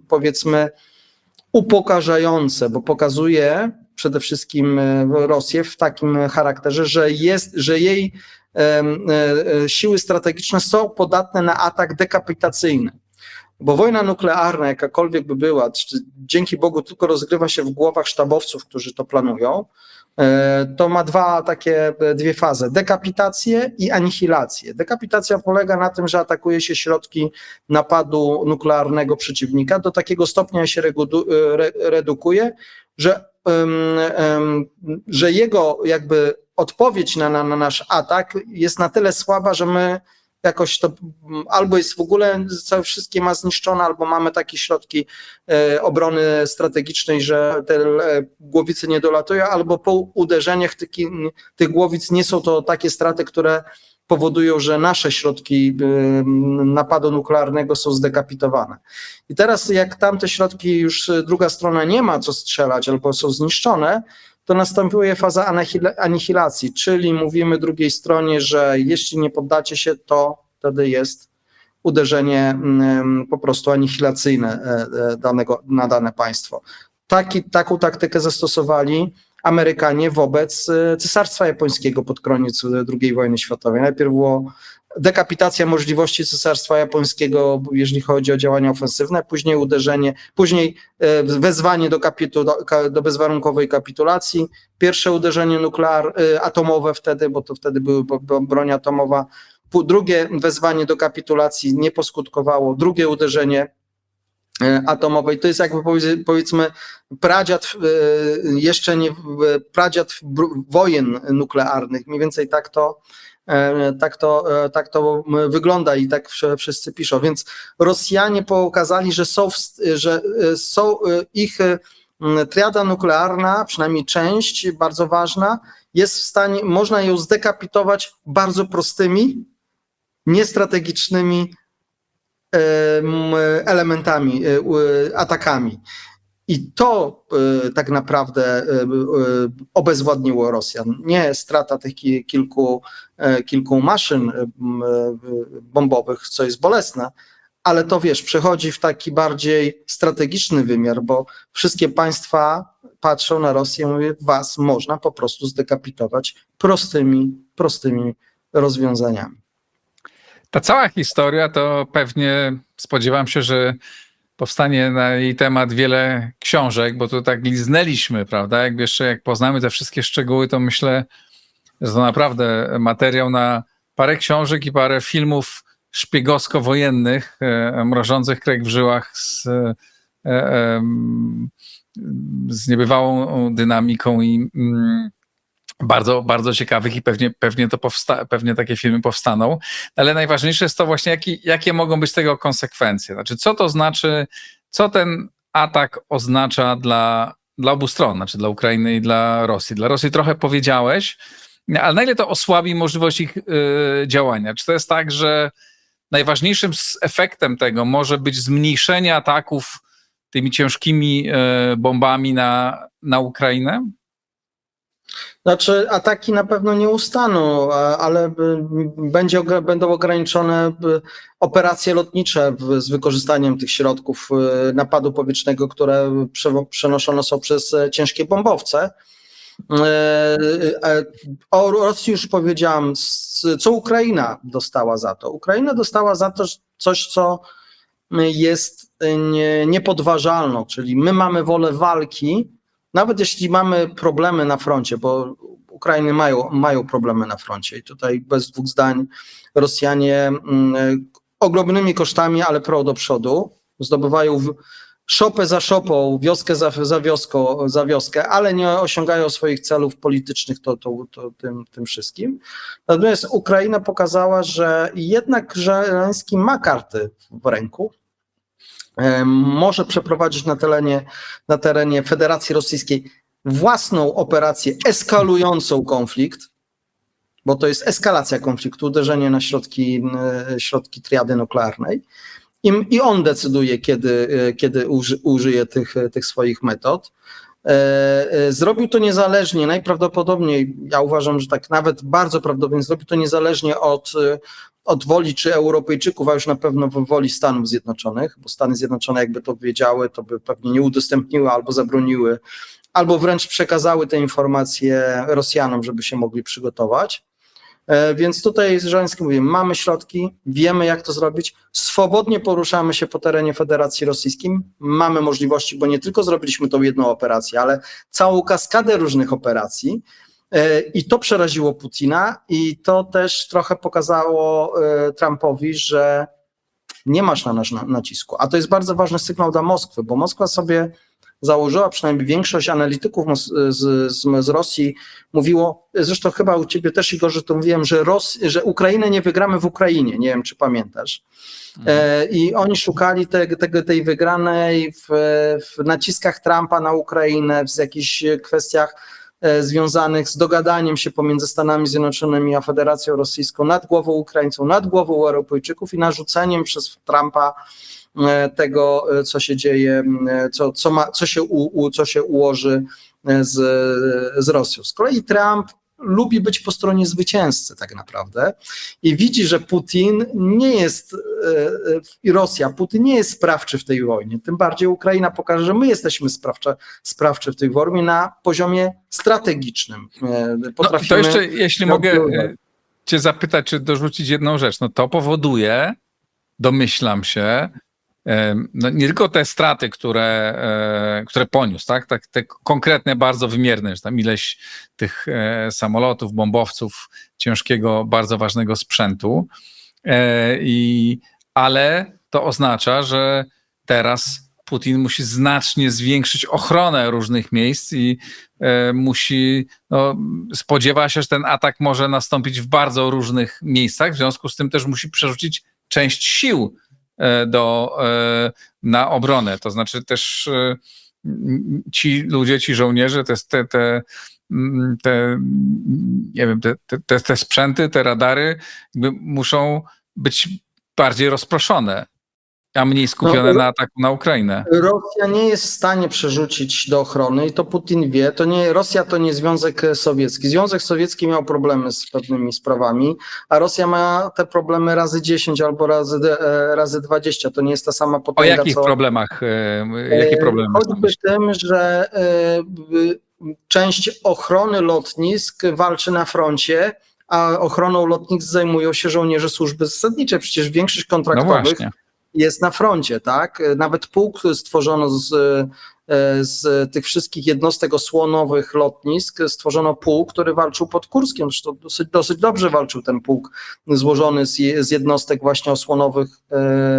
powiedzmy, upokarzające, bo pokazuje przede wszystkim Rosję w takim charakterze, że jej siły strategiczne są podatne na atak dekapitacyjny. Bo wojna nuklearna, jakakolwiek by była, dzięki Bogu tylko rozgrywa się w głowach sztabowców, którzy to planują, to ma dwie fazy, dekapitację i anihilację. Dekapitacja polega na tym, że atakuje się środki napadu nuklearnego przeciwnika, do takiego stopnia się redukuje, że jego jakby odpowiedź na nasz atak jest na tyle słaba, że my jakoś to albo jest w ogóle wszystkie ma zniszczone, albo mamy takie środki obrony strategicznej, że te głowice nie dolatują, albo po uderzeniach tych głowic nie są to takie straty, które powodują, że nasze środki napadu nuklearnego są zdekapitowane. I teraz jak tamte środki już druga strona nie ma co strzelać albo są zniszczone, to następuje faza anihilacji, czyli mówimy drugiej stronie, że jeśli nie poddacie się, to wtedy jest uderzenie po prostu anihilacyjne na dane państwo. Taką taktykę zastosowali Amerykanie wobec Cesarstwa Japońskiego pod koniec II wojny światowej. Najpierw było dekapitacja możliwości Cesarstwa Japońskiego, jeżeli chodzi o działania ofensywne, później uderzenie, później wezwanie do bezwarunkowej kapitulacji, pierwsze uderzenie atomowe wtedy, bo to wtedy była broń atomowa, drugie wezwanie do kapitulacji nie poskutkowało, drugie uderzenie atomowej. To jest jakby powiedzmy pradziad wojen nuklearnych. Mniej więcej tak to wygląda i tak wszyscy piszą. Więc Rosjanie pokazali, że są ich triada nuklearna, przynajmniej część bardzo ważna, jest w stanie, można ją zdekapitować bardzo prostymi, niestrategicznymi elementami, atakami. I to tak naprawdę obezwładniło Rosjan. Nie strata tych kilku maszyn bombowych, co jest bolesne, ale to przechodzi w taki bardziej strategiczny wymiar, bo wszystkie państwa patrzą na Rosję i mówią, was można po prostu zdekapitować prostymi rozwiązaniami. Ta cała historia to pewnie spodziewam się, że powstanie na jej temat wiele książek, bo tu tak liznęliśmy, prawda? Jak poznamy te wszystkie szczegóły, to myślę, że to naprawdę materiał na parę książek i parę filmów szpiegowsko-wojennych, mrożących krew w żyłach z niebywałą dynamiką i bardzo, bardzo ciekawych i pewnie takie filmy powstaną. Ale najważniejsze jest to właśnie, jakie mogą być tego konsekwencje. Znaczy, co to znaczy, co ten atak oznacza dla obu stron, znaczy dla Ukrainy i dla Rosji. Dla Rosji trochę powiedziałeś, ale na ile to osłabi możliwość ich działania? Czy to jest tak, że najważniejszym efektem tego może być zmniejszenie ataków tymi ciężkimi bombami na Ukrainę? Znaczy, ataki na pewno nie ustaną, ale będą ograniczone operacje lotnicze z wykorzystaniem tych środków napadu powietrznego, które przenoszone są przez ciężkie bombowce. O Rosji już powiedziałam, co Ukraina dostała za to. Ukraina dostała za to coś, co jest niepodważalną, czyli my mamy wolę walki, nawet jeśli mamy problemy na froncie, bo Ukrainy mają problemy na froncie i tutaj bez dwóch zdań Rosjanie ogromnymi kosztami, ale do przodu, zdobywają szopę za szopą, wioskę za wioskę, ale nie osiągają swoich celów politycznych tym wszystkim. Natomiast Ukraina pokazała, że jednak Żeleński ma karty w ręku, może przeprowadzić na terenie Federacji Rosyjskiej własną operację eskalującą konflikt, bo to jest eskalacja konfliktu, uderzenie na środki triady nuklearnej. I on decyduje, kiedy użyje tych swoich metod. Zrobił to niezależnie, najprawdopodobniej, ja uważam, że tak nawet bardzo prawdopodobnie zrobił to niezależnie od woli czy Europejczyków, a już na pewno woli Stanów Zjednoczonych, bo Stany Zjednoczone jakby to wiedziały, to by pewnie nie udostępniły albo zabroniły, albo wręcz przekazały te informacje Rosjanom, żeby się mogli przygotować. Więc tutaj z Żeleńskim mówimy, mamy środki, wiemy jak to zrobić, swobodnie poruszamy się po terenie Federacji Rosyjskiej, mamy możliwości, bo nie tylko zrobiliśmy tą jedną operację, ale całą kaskadę różnych operacji i to przeraziło Putina i to też trochę pokazało Trumpowi, że nie masz na nas nacisku, a to jest bardzo ważny sygnał dla Moskwy, bo Moskwa sobie założyła, przynajmniej większość analityków z Rosji mówiło, zresztą chyba u ciebie też, Igorze, to mówiłem, że Ukrainę nie wygramy w Ukrainie, nie wiem, czy pamiętasz. I oni szukali tej wygranej w naciskach Trumpa na Ukrainę, w jakichś kwestiach związanych z dogadaniem się pomiędzy Stanami Zjednoczonymi a Federacją Rosyjską nad głową Ukraińców, nad głową Europejczyków i narzuceniem przez Trumpa tego, co się dzieje, co się ułoży z Rosją. Z kolei Trump lubi być po stronie zwycięzcy tak naprawdę i widzi, że Putin nie jest, i Rosja, Putin nie jest sprawczy w tej wojnie, tym bardziej Ukraina pokaże, że my jesteśmy sprawczy w tej wojnie na poziomie strategicznym. To jeszcze, jeśli mogę, cię zapytać, czy dorzucić jedną rzecz. No to powoduje, domyślam się, no nie tylko te straty, które poniósł, tak? Te konkretne, bardzo wymierne, że tam ileś tych samolotów, bombowców, ciężkiego, bardzo ważnego sprzętu, ale to oznacza, że teraz Putin musi znacznie zwiększyć ochronę różnych miejsc i spodziewa się, że ten atak może nastąpić w bardzo różnych miejscach, w związku z tym też musi przerzucić część sił na obronę. To znaczy też ci ludzie, ci żołnierze, te sprzęty, te radary muszą być bardziej rozproszone, a mniej skupione na ataku na Ukrainę. Rosja nie jest w stanie przerzucić do ochrony i to Putin wie. Rosja to nie Związek Sowiecki. Związek Sowiecki miał problemy z pewnymi sprawami, a Rosja ma te problemy razy 10 albo razy 20. To nie jest ta sama potęga. O jakich problemach? Jakie problemy? Choćby tym, że część ochrony lotnisk walczy na froncie, a ochroną lotnisk zajmują się żołnierze służby zasadniczej. Przecież większość kontraktowych jest na froncie, tak? Nawet pułk stworzono z tych wszystkich jednostek osłonowych lotnisk, stworzono pułk, który walczył pod Kurskiem. Zresztą dosyć dobrze walczył ten pułk złożony z jednostek właśnie osłonowych,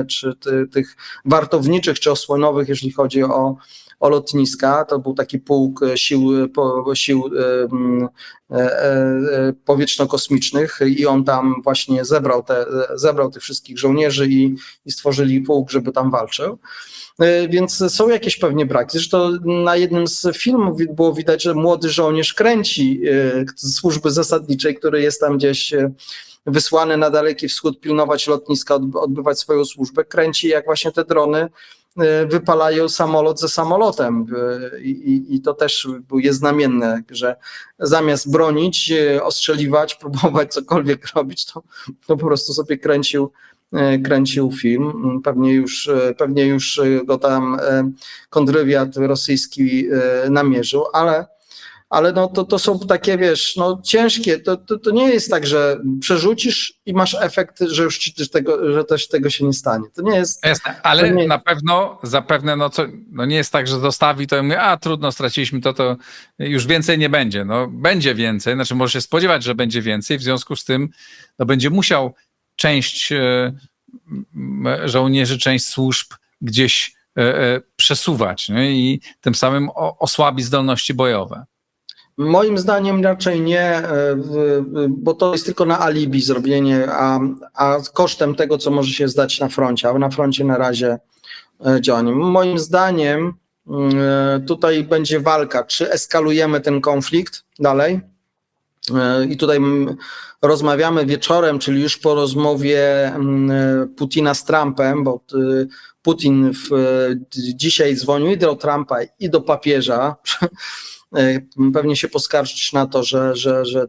czy tych wartowniczych, czy osłonowych, jeżeli chodzi o lotniska. To był taki pułk sił powietrzno-kosmicznych i on tam właśnie zebrał tych wszystkich żołnierzy i stworzyli pułk, żeby tam walczył. Więc są jakieś pewnie braki. Zresztą na jednym z filmów było widać, że młody żołnierz kręci z służby zasadniczej, który jest tam gdzieś wysłany na Daleki Wschód pilnować lotniska, odbywać swoją służbę, kręci jak właśnie te drony wypalają samolot za samolotem i to też jest znamienne, że zamiast bronić, ostrzeliwać, próbować cokolwiek robić, to po prostu sobie kręcił film. Pewnie już go tam kontrwywiad rosyjski namierzył, ale no to są takie, wiesz, no ciężkie, to nie jest tak, że przerzucisz i masz efekt, że już że też tego się nie stanie. To nie jest... Jasne, ale zapewne nie jest tak, że zostawi to i mówi, trudno, straciliśmy to już więcej nie będzie. No będzie więcej, znaczy może się spodziewać, że będzie więcej, w związku z tym będzie musiał część żołnierzy, część służb gdzieś przesuwać, nie? I tym samym osłabi zdolności bojowe. Moim zdaniem raczej nie, bo to jest tylko na alibi zrobienie, a kosztem tego, co może się zdać na froncie, a na froncie na razie działanie. Moim zdaniem tutaj będzie walka, czy eskalujemy ten konflikt dalej i tutaj rozmawiamy wieczorem, czyli już po rozmowie Putina z Trumpem, bo Putin dzisiaj dzwonił i do Trumpa i do papieża, pewnie się poskarżyć na to, że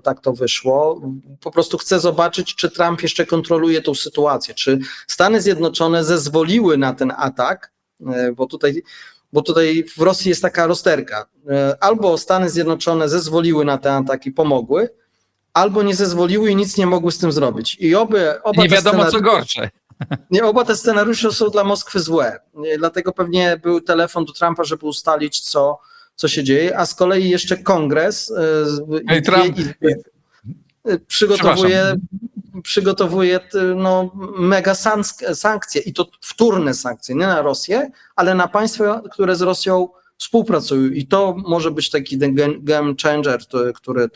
tak to wyszło. Po prostu chcę zobaczyć, czy Trump jeszcze kontroluje tą sytuację, czy Stany Zjednoczone zezwoliły na ten atak, bo tutaj w Rosji jest taka rozterka. Albo Stany Zjednoczone zezwoliły na ten atak i pomogły, albo nie zezwoliły i nic nie mogły z tym zrobić. I nie wiadomo, co gorsze. Oba te scenariusze są dla Moskwy złe. Dlatego pewnie był telefon do Trumpa, żeby ustalić, co się dzieje, a z kolei jeszcze Kongres przygotowuje mega sankcje i to wtórne sankcje, nie na Rosję, ale na państwa, które z Rosją współpracują i to może być taki game changer, który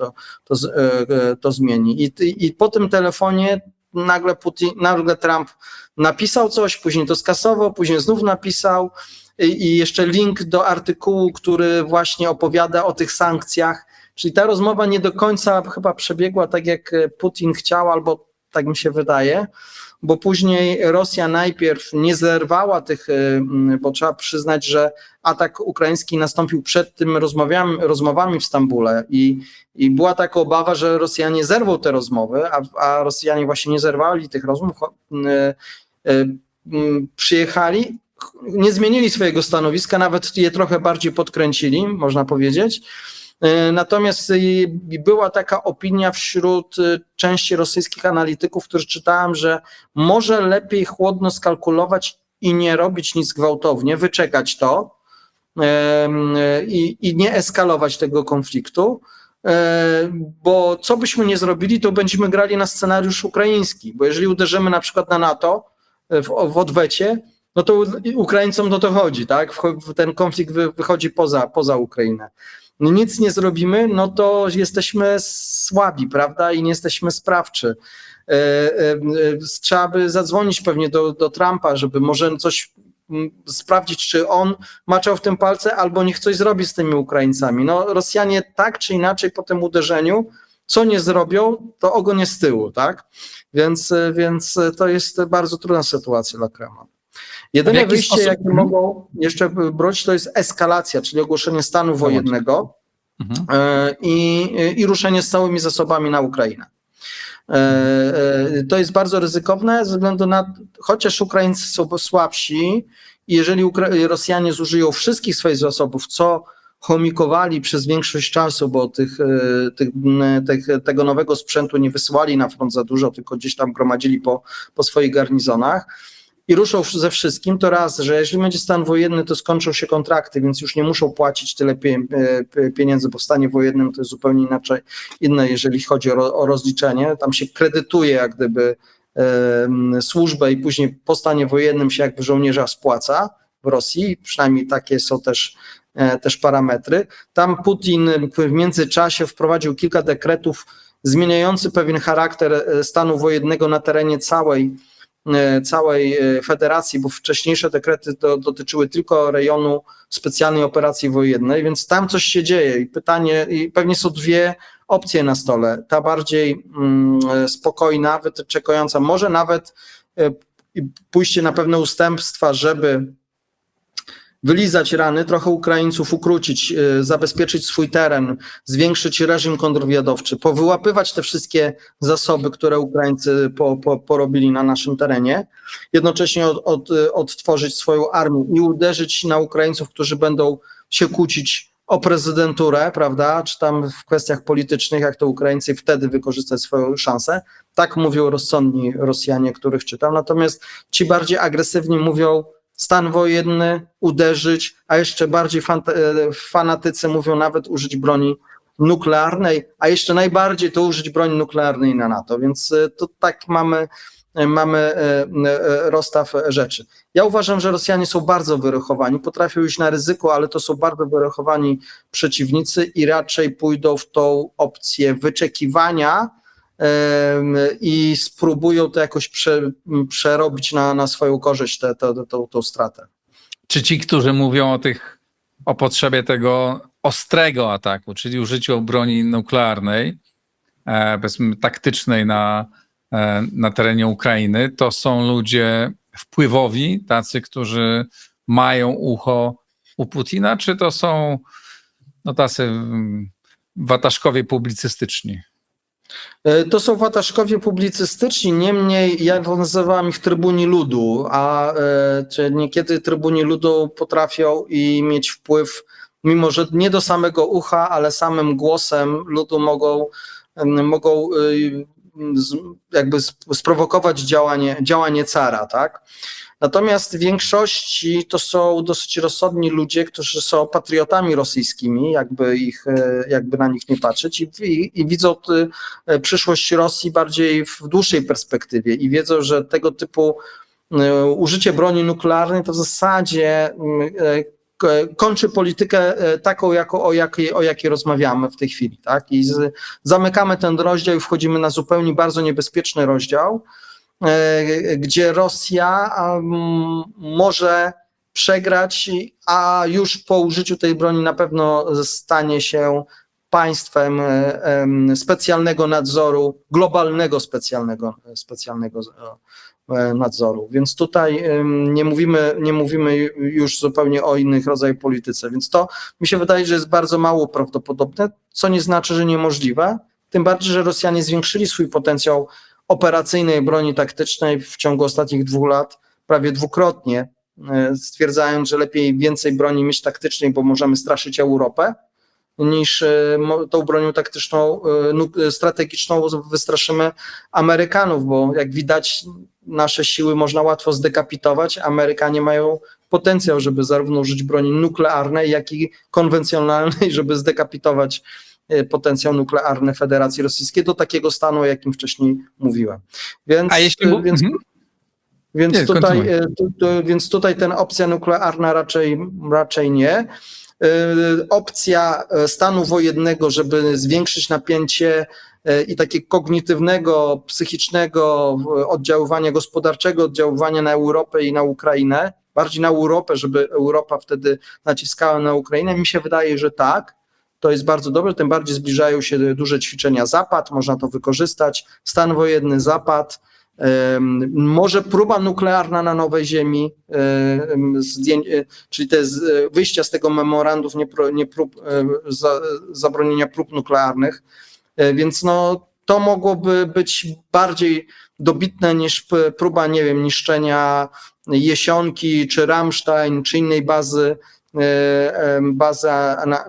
to zmieni. I po tym telefonie nagle Trump napisał coś, później to skasował, później znów napisał i jeszcze link do artykułu, który właśnie opowiada o tych sankcjach. Czyli ta rozmowa nie do końca chyba przebiegła tak, jak Putin chciał, albo tak mi się wydaje, bo później Rosja najpierw nie zerwała tych, bo trzeba przyznać, że atak ukraiński nastąpił przed tym rozmowami w Stambule i była taka obawa, że Rosjanie zerwą te rozmowy, a Rosjanie właśnie nie zerwali tych rozmów, przyjechali, nie zmienili swojego stanowiska, nawet je trochę bardziej podkręcili, można powiedzieć, Natomiast była taka opinia wśród części rosyjskich analityków, którzy czytałem, że może lepiej chłodno skalkulować i nie robić nic gwałtownie, wyczekać to i nie eskalować tego konfliktu, bo co byśmy nie zrobili, to będziemy grali na scenariusz ukraiński, bo jeżeli uderzymy na przykład na NATO w odwecie, no to Ukraińcom o to chodzi, tak? Ten konflikt wychodzi poza Ukrainę. No nic nie zrobimy, no to jesteśmy słabi, prawda? I nie jesteśmy sprawczy. Trzeba by zadzwonić pewnie do Trumpa, żeby może coś sprawdzić, czy on maczał w tym palce, albo niech coś zrobi z tymi Ukraińcami. No Rosjanie tak czy inaczej po tym uderzeniu, co nie zrobią, to ogon jest z tyłu, tak? Więc to jest bardzo trudna sytuacja dla Kremla. Jedyne wyjście, jakie mogą jeszcze brać, to jest eskalacja, czyli ogłoszenie stanu wojennego i ruszenie z całymi zasobami na Ukrainę. To jest bardzo ryzykowne ze względu na, chociaż Ukraińcy są słabsi i jeżeli Rosjanie zużyją wszystkich swoich zasobów, co chomikowali przez większość czasu, bo tego nowego sprzętu nie wysyłali na front za dużo, tylko gdzieś tam gromadzili po swoich garnizonach i ruszą ze wszystkim, to raz, że jeśli będzie stan wojenny, to skończą się kontrakty, więc już nie muszą płacić tyle pieniędzy, bo w stanie wojennym to jest zupełnie inaczej inne, jeżeli chodzi o rozliczenie. Tam się kredytuje jak gdyby służbę i później po stanie wojennym się jakby żołnierza spłaca w Rosji, przynajmniej takie są też parametry. Tam Putin w międzyczasie wprowadził kilka dekretów zmieniający pewien charakter stanu wojennego na terenie całej federacji, bo wcześniejsze dekrety dotyczyły tylko rejonu specjalnej operacji wojennej, więc tam coś się dzieje i pytanie, i pewnie są dwie opcje na stole. Ta bardziej spokojna, wyczekująca, może nawet pójście na pewne ustępstwa, żeby wylizać rany, trochę Ukraińców ukrócić, zabezpieczyć swój teren, zwiększyć reżim kontrwywiadowczy, powyłapywać te wszystkie zasoby, które Ukraińcy porobili na naszym terenie, jednocześnie odtworzyć swoją armię i uderzyć na Ukraińców, którzy będą się kłócić o prezydenturę, prawda, czy tam w kwestiach politycznych, jak to Ukraińcy, wtedy wykorzystać swoją szansę. Tak mówią rozsądni Rosjanie, których czytam, natomiast ci bardziej agresywni mówią, stan wojenny, uderzyć, a jeszcze bardziej fanatycy mówią nawet użyć broni nuklearnej, a jeszcze najbardziej to użyć broni nuklearnej na NATO, więc to tak mamy rozstaw rzeczy. Ja uważam, że Rosjanie są bardzo wyrachowani, potrafią iść na ryzyko, ale to są bardzo wyrachowani przeciwnicy i raczej pójdą w tą opcję wyczekiwania i spróbują to jakoś przerobić na swoją korzyść, tą stratę. Czy ci, którzy mówią o potrzebie tego ostrego ataku, czyli użyciu broni nuklearnej, powiedzmy taktycznej na terenie Ukrainy, to są ludzie wpływowi, tacy, którzy mają ucho u Putina, czy to są tacy wataszkowie publicystyczni? To są wataszkowie publicystyczni, niemniej ja nazywam ich trybuni ludu, a niekiedy trybuni ludu potrafią i mieć wpływ, mimo że nie do samego ucha, ale samym głosem ludu mogą jakby sprowokować działanie cara, tak? Natomiast w większości to są dosyć rozsądni ludzie, którzy są patriotami rosyjskimi, jakby na nich nie patrzeć i widzą przyszłość Rosji bardziej w dłuższej perspektywie i wiedzą, że tego typu użycie broni nuklearnej to w zasadzie kończy politykę taką, o jakiej rozmawiamy w tej chwili, tak? I zamykamy ten rozdział i wchodzimy na zupełnie bardzo niebezpieczny rozdział, gdzie Rosja może przegrać, a już po użyciu tej broni na pewno stanie się państwem specjalnego nadzoru, globalnego specjalnego nadzoru. Więc tutaj nie mówimy już zupełnie o innych rodzajach polityce. Więc to mi się wydaje, że jest bardzo mało prawdopodobne, co nie znaczy, że niemożliwe. Tym bardziej, że Rosjanie zwiększyli swój potencjał operacyjnej broni taktycznej w ciągu ostatnich 2 lat prawie dwukrotnie, stwierdzając, że lepiej więcej broni mieć taktycznej, bo możemy straszyć Europę, niż tą bronią taktyczną, strategiczną wystraszymy Amerykanów, bo jak widać nasze siły można łatwo zdekapitować. Amerykanie mają potencjał, żeby zarówno użyć broni nuklearnej, jak i konwencjonalnej, żeby zdekapitować potencjał nuklearny Federacji Rosyjskiej do takiego stanu, o jakim wcześniej mówiłem. Więc, A jeśli... więc tutaj ten opcja nuklearna raczej nie. Opcja stanu wojennego, żeby zwiększyć napięcie i takiego kognitywnego, psychicznego oddziaływania, gospodarczego oddziaływania na Europę i na Ukrainę, bardziej na Europę, żeby Europa wtedy naciskała na Ukrainę, mi się wydaje, że tak. To jest bardzo dobre, tym bardziej zbliżają się duże ćwiczenia Zapad, można to wykorzystać, stan wojenny Zapad, może próba nuklearna na Nowej Ziemi, czyli te wyjścia z tego memorandum zabronienia prób nuklearnych, więc no, to mogłoby być bardziej dobitne niż próba, nie wiem, niszczenia Jesionki, czy Ramstein, czy innej bazy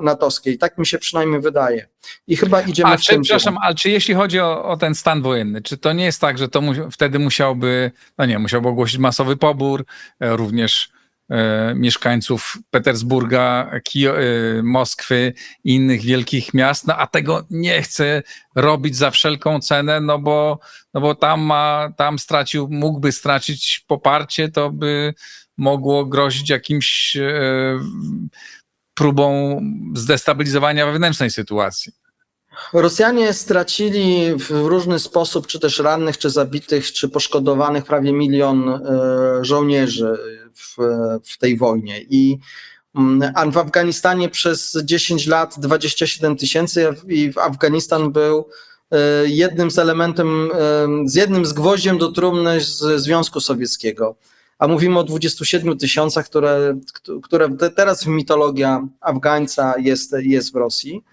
natowskiej. Tak mi się przynajmniej wydaje. I chyba idziemy w tym przepraszam, ale czy jeśli chodzi o ten stan wojenny, czy to nie jest tak, że to wtedy musiałby ogłosić masowy pobór, również mieszkańców Petersburga, Moskwy i innych wielkich miast, no a tego nie chce robić za wszelką cenę, no bo tam mógłby stracić poparcie, to by mogło grozić jakimś próbą zdestabilizowania wewnętrznej sytuacji. Rosjanie stracili w różny sposób, czy też rannych, czy zabitych, czy poszkodowanych prawie 1 milion żołnierzy w tej wojnie. A w Afganistanie przez 10 lat 27 000 i Afganistan był jednym z gwoździem do trumny z Związku Sowieckiego. A mówimy o 27 000, które teraz mitologia Afgańca jest w Rosji.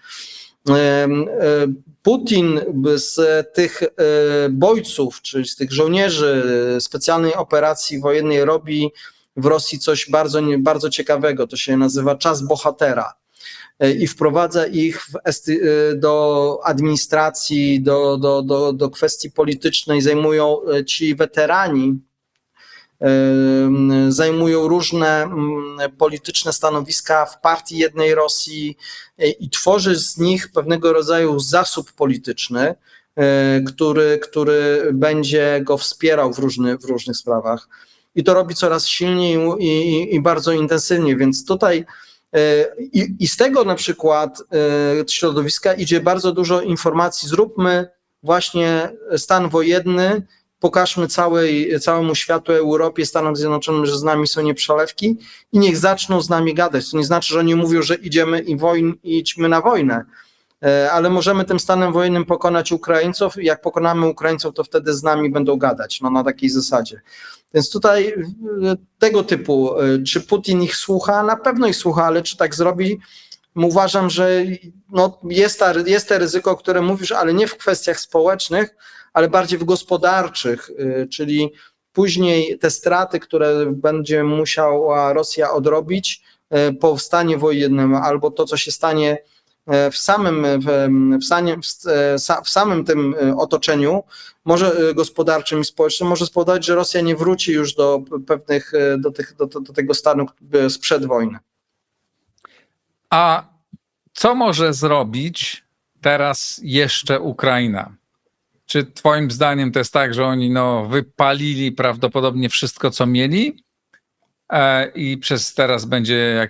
Putin z tych bojców, czyli z tych żołnierzy specjalnej operacji wojennej robi w Rosji coś bardzo, bardzo ciekawego. To się nazywa czas bohatera i wprowadza ich do administracji, do kwestii politycznej. Zajmują ci weterani, zajmują różne polityczne stanowiska w partii jednej Rosji i tworzy z nich pewnego rodzaju zasób polityczny, który będzie go wspierał w różnych sprawach. I to robi coraz silniej i bardzo intensywnie, więc tutaj i z tego na przykład środowiska idzie bardzo dużo informacji. Zróbmy właśnie stan wojenny, pokażmy całemu światu, Europie, Stanom Zjednoczonym, że z nami są nieprzelewki i niech zaczną z nami gadać. To nie znaczy, że oni mówią, że idziemy i idźmy na wojnę, ale możemy tym stanem wojennym pokonać Ukraińców i jak pokonamy Ukraińców, to wtedy z nami będą gadać, no na takiej zasadzie. Więc tutaj tego typu, czy Putin ich słucha? Na pewno ich słucha, ale czy tak zrobi? Uważam, że no jest to ryzyko, o którym mówisz, ale nie w kwestiach społecznych, ale bardziej w gospodarczych, czyli później te straty, które będzie musiała Rosja odrobić po stanie wojennym, albo to, co się stanie w samym tym otoczeniu, może gospodarczym i społecznym, może spowodować, że Rosja nie wróci już do tego stanu sprzed wojny. A co może zrobić teraz jeszcze Ukraina? Czy twoim zdaniem to jest tak, że oni wypalili prawdopodobnie wszystko, co mieli i przez teraz będzie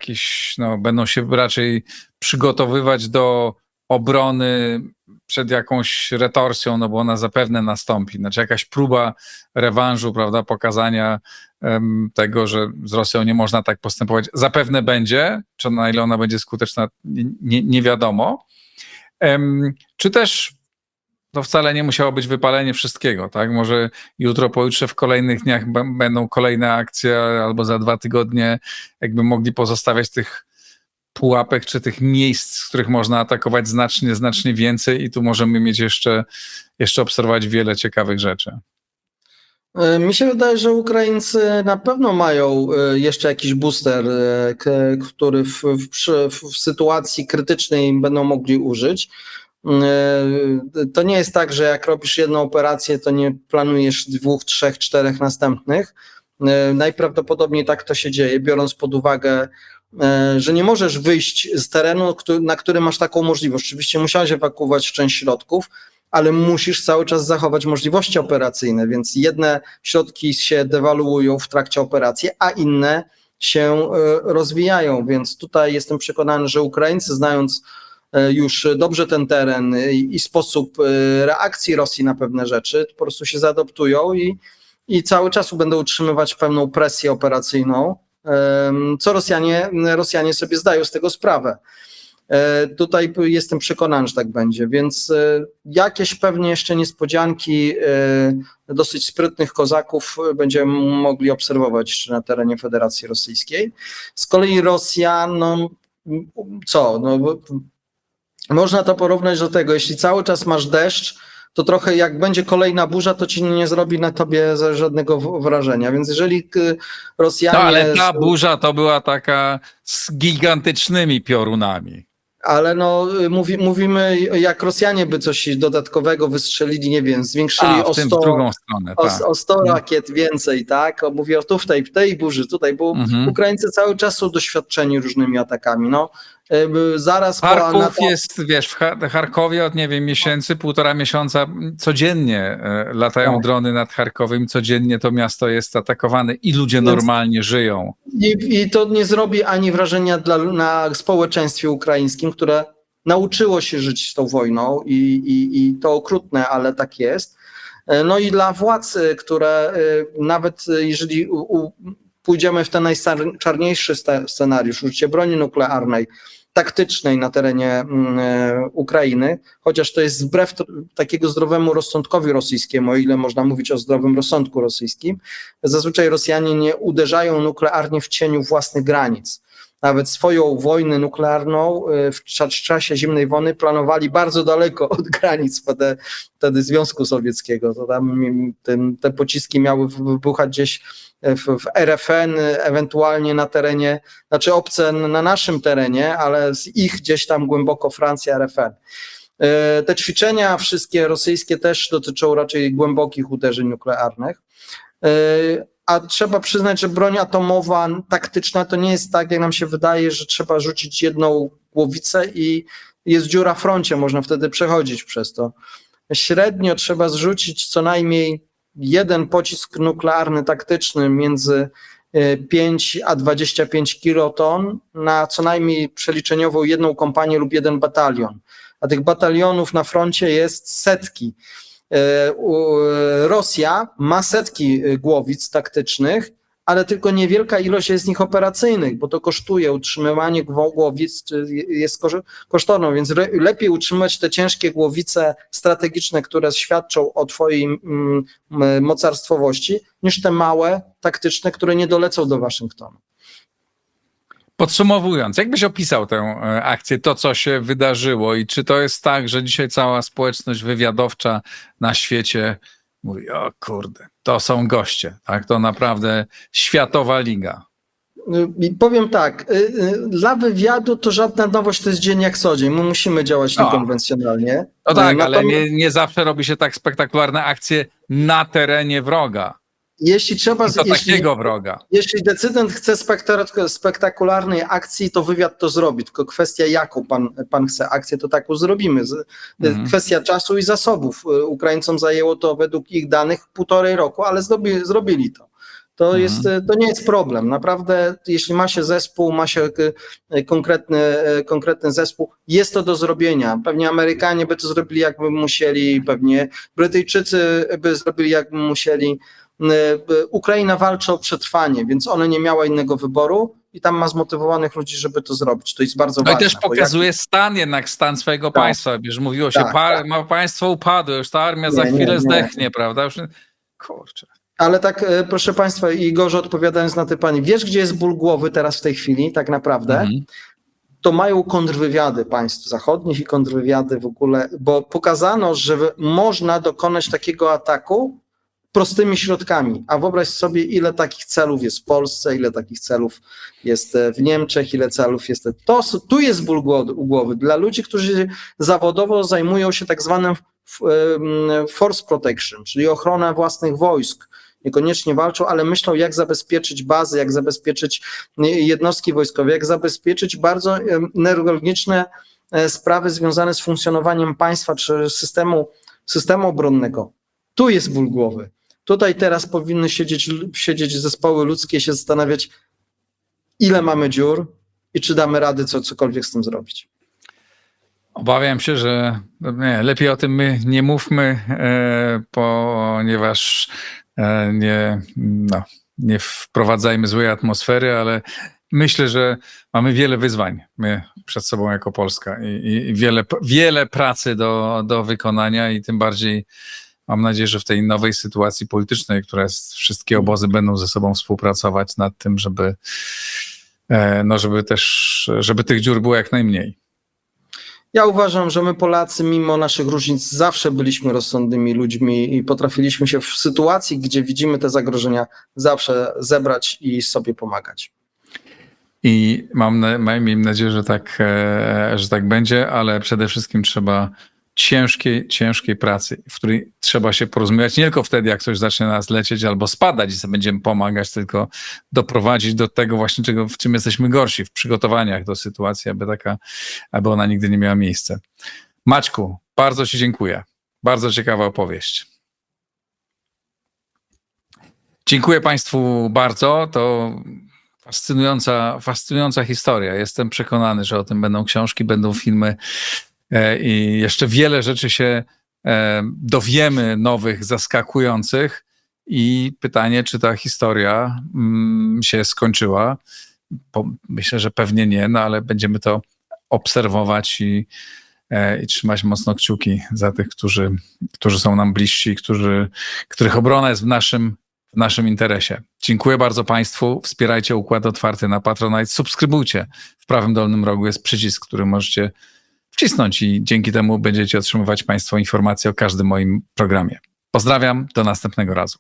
będą się raczej przygotowywać do obrony przed jakąś retorsją, no bo ona zapewne nastąpi. Znaczy jakaś próba rewanżu, prawda, pokazania tego, że z Rosją nie można tak postępować. Zapewne będzie, czy na ile ona będzie skuteczna, nie wiadomo. Czy też to wcale nie musiało być wypalenie wszystkiego, tak? Może jutro, pojutrze, w kolejnych dniach będą kolejne akcje, albo za 2 tygodnie jakby mogli pozostawiać tych pułapek, czy tych miejsc, z których można atakować znacznie więcej i tu możemy mieć jeszcze obserwować wiele ciekawych rzeczy. Mi się wydaje, że Ukraińcy na pewno mają jeszcze jakiś booster, który w sytuacji krytycznej będą mogli użyć. To nie jest tak, że jak robisz jedną operację, to nie planujesz 2, 3, 4 następnych. Najprawdopodobniej tak to się dzieje, biorąc pod uwagę, że nie możesz wyjść z terenu, na którym masz taką możliwość. Oczywiście musiałeś ewakuować część środków, ale musisz cały czas zachować możliwości operacyjne, więc jedne środki się dewaluują w trakcie operacji, a inne się rozwijają, więc tutaj jestem przekonany, że Ukraińcy, znając już dobrze ten teren i sposób reakcji Rosji na pewne rzeczy, po prostu się zaadoptują i cały czas będą utrzymywać pewną presję operacyjną, co Rosjanie sobie zdają z tego sprawę. Tutaj jestem przekonany, że tak będzie, więc jakieś pewnie jeszcze niespodzianki dosyć sprytnych kozaków będziemy mogli obserwować jeszcze na terenie Federacji Rosyjskiej. Z kolei Rosja, można to porównać do tego, jeśli cały czas masz deszcz, to trochę jak będzie kolejna burza, to ci nie zrobi na tobie żadnego wrażenia. Więc jeżeli Rosjanie... No ale ta burza to była taka z gigantycznymi piorunami. Ale mówimy, jak Rosjanie by coś dodatkowego wystrzelili, nie wiem, zwiększyli w drugą stronę, o 100 rakiet więcej, tak? Mówię tu w tej burzy, tutaj, bo Ukraińcy cały czas są doświadczeni różnymi atakami. Zaraz Charków jest, wiesz, w Charkowie od, nie wiem, miesięcy, 1,5 miesiąca codziennie latają drony nad Charkowem, codziennie to miasto jest atakowane i ludzie normalnie żyją. I to nie zrobi ani wrażenia na społeczeństwie ukraińskim, które nauczyło się żyć z tą wojną i to okrutne, ale tak jest. No i dla władz, które nawet jeżeli pójdziemy w ten najczarniejszy scenariusz, użycie broni nuklearnej, taktycznej na terenie Ukrainy, chociaż to jest wbrew takiego zdrowemu rozsądkowi rosyjskiemu, o ile można mówić o zdrowym rozsądku rosyjskim. Zazwyczaj Rosjanie nie uderzają nuklearnie w cieniu własnych granic. Nawet swoją wojnę nuklearną w czasie zimnej wojny planowali bardzo daleko od granic wtedy Związku Sowieckiego. To tam te pociski miały wybuchać gdzieś w RFN, ewentualnie na terenie, znaczy obce na naszym terenie, ale z ich gdzieś tam głęboko Francja, RFN. Te ćwiczenia wszystkie rosyjskie też dotyczą raczej głębokich uderzeń nuklearnych. A trzeba przyznać, że broń atomowa taktyczna to nie jest tak, jak nam się wydaje, że trzeba rzucić jedną głowicę i jest dziura w froncie, można wtedy przechodzić przez to. Średnio trzeba zrzucić co najmniej jeden pocisk nuklearny taktyczny między 5 a 25 kiloton na co najmniej przeliczeniową jedną kompanię lub jeden batalion. A tych batalionów na froncie jest setki. Rosja ma setki głowic taktycznych, ale tylko niewielka ilość jest z nich operacyjnych, bo to kosztuje, utrzymywanie głowic jest kosztowne, więc lepiej utrzymać te ciężkie głowice strategiczne, które świadczą o twojej mocarstwowości, niż te małe, taktyczne, które nie dolecą do Waszyngtonu. Podsumowując, jak byś opisał tę akcję, to co się wydarzyło i czy to jest tak, że dzisiaj cała społeczność wywiadowcza na świecie mówi, o kurde, to są goście, tak? To naprawdę światowa liga. I powiem tak, dla wywiadu to żadna nowość, to jest dzień jak co dzień, my musimy działać niekonwencjonalnie. No tak, ale nie zawsze robi się tak spektakularne akcje na terenie wroga. Takiego wroga. Jeśli decydent chce spektakularnej akcji, to wywiad to zrobi. Tylko kwestia, jaką pan chce akcję, to taką zrobimy. Kwestia czasu i zasobów. Ukraińcom zajęło to według ich danych 1,5 roku, ale zrobili to. To nie jest problem. Naprawdę, jeśli ma się zespół, ma się konkretny zespół, jest to do zrobienia. Pewnie Amerykanie by to zrobili, jakby musieli, pewnie Brytyjczycy by zrobili, jakby musieli. Ukraina walczy o przetrwanie, więc ona nie miała innego wyboru i tam ma zmotywowanych ludzi, żeby to zrobić. To jest bardzo ważne. No i też pokazuje stan swojego państwa. Wiesz, mówiło się, państwo upadło, już ta armia za chwilę zdechnie, prawda? Już... Kurczę. Ale tak, proszę Państwa, Igorze, odpowiadając na te pani, wiesz, gdzie jest ból głowy teraz w tej chwili, tak naprawdę? To mają kontrwywiady państw zachodnich i kontrwywiady w ogóle, bo pokazano, że można dokonać takiego ataku prostymi środkami. A wyobraź sobie, ile takich celów jest w Polsce, ile takich celów jest w Niemczech, ile celów jest... Tu jest ból u głowy. Dla ludzi, którzy zawodowo zajmują się tak zwanym force protection, czyli ochronę własnych wojsk. Niekoniecznie walczą, ale myślą, jak zabezpieczyć bazy, jak zabezpieczyć jednostki wojskowe, jak zabezpieczyć bardzo neurologiczne sprawy związane z funkcjonowaniem państwa czy systemu obronnego. Tu jest ból głowy. Tutaj teraz powinny siedzieć zespoły ludzkie, się zastanawiać, ile mamy dziur i czy damy rady cokolwiek z tym zrobić. Obawiam się, że lepiej o tym my nie mówmy, ponieważ nie wprowadzajmy złej atmosfery, ale myślę, że mamy wiele wyzwań my przed sobą jako Polska i wiele pracy do wykonania i tym bardziej mam nadzieję, że w tej nowej sytuacji politycznej, która jest, wszystkie obozy będą ze sobą współpracować nad tym, żeby tych dziur było jak najmniej. Ja uważam, że my Polacy, mimo naszych różnic, zawsze byliśmy rozsądnymi ludźmi i potrafiliśmy się w sytuacji, gdzie widzimy te zagrożenia, zawsze zebrać i sobie pomagać. I miejmy nadzieję, że tak będzie, ale przede wszystkim trzeba ciężkiej pracy, w której trzeba się porozmawiać nie tylko wtedy, jak coś zacznie nas lecieć albo spadać i sobie będziemy pomagać, tylko doprowadzić do tego właśnie, w czym jesteśmy gorsi, w przygotowaniach do sytuacji, aby ona nigdy nie miała miejsca. Maćku, bardzo ci dziękuję. Bardzo ciekawa opowieść. Dziękuję Państwu bardzo. To fascynująca historia. Jestem przekonany, że o tym będą książki, będą filmy i jeszcze wiele rzeczy się dowiemy nowych, zaskakujących i pytanie, czy ta historia się skończyła. Myślę, że pewnie nie, no ale będziemy to obserwować i trzymać mocno kciuki za tych, którzy są nam bliżsi, których obrona jest w naszym interesie. Dziękuję bardzo Państwu. Wspierajcie Układ Otwarty na Patronite. Subskrybujcie. W prawym dolnym rogu jest przycisk, który możecie wcisnąć i dzięki temu będziecie otrzymywać Państwo informacje o każdym moim programie. Pozdrawiam, do następnego razu.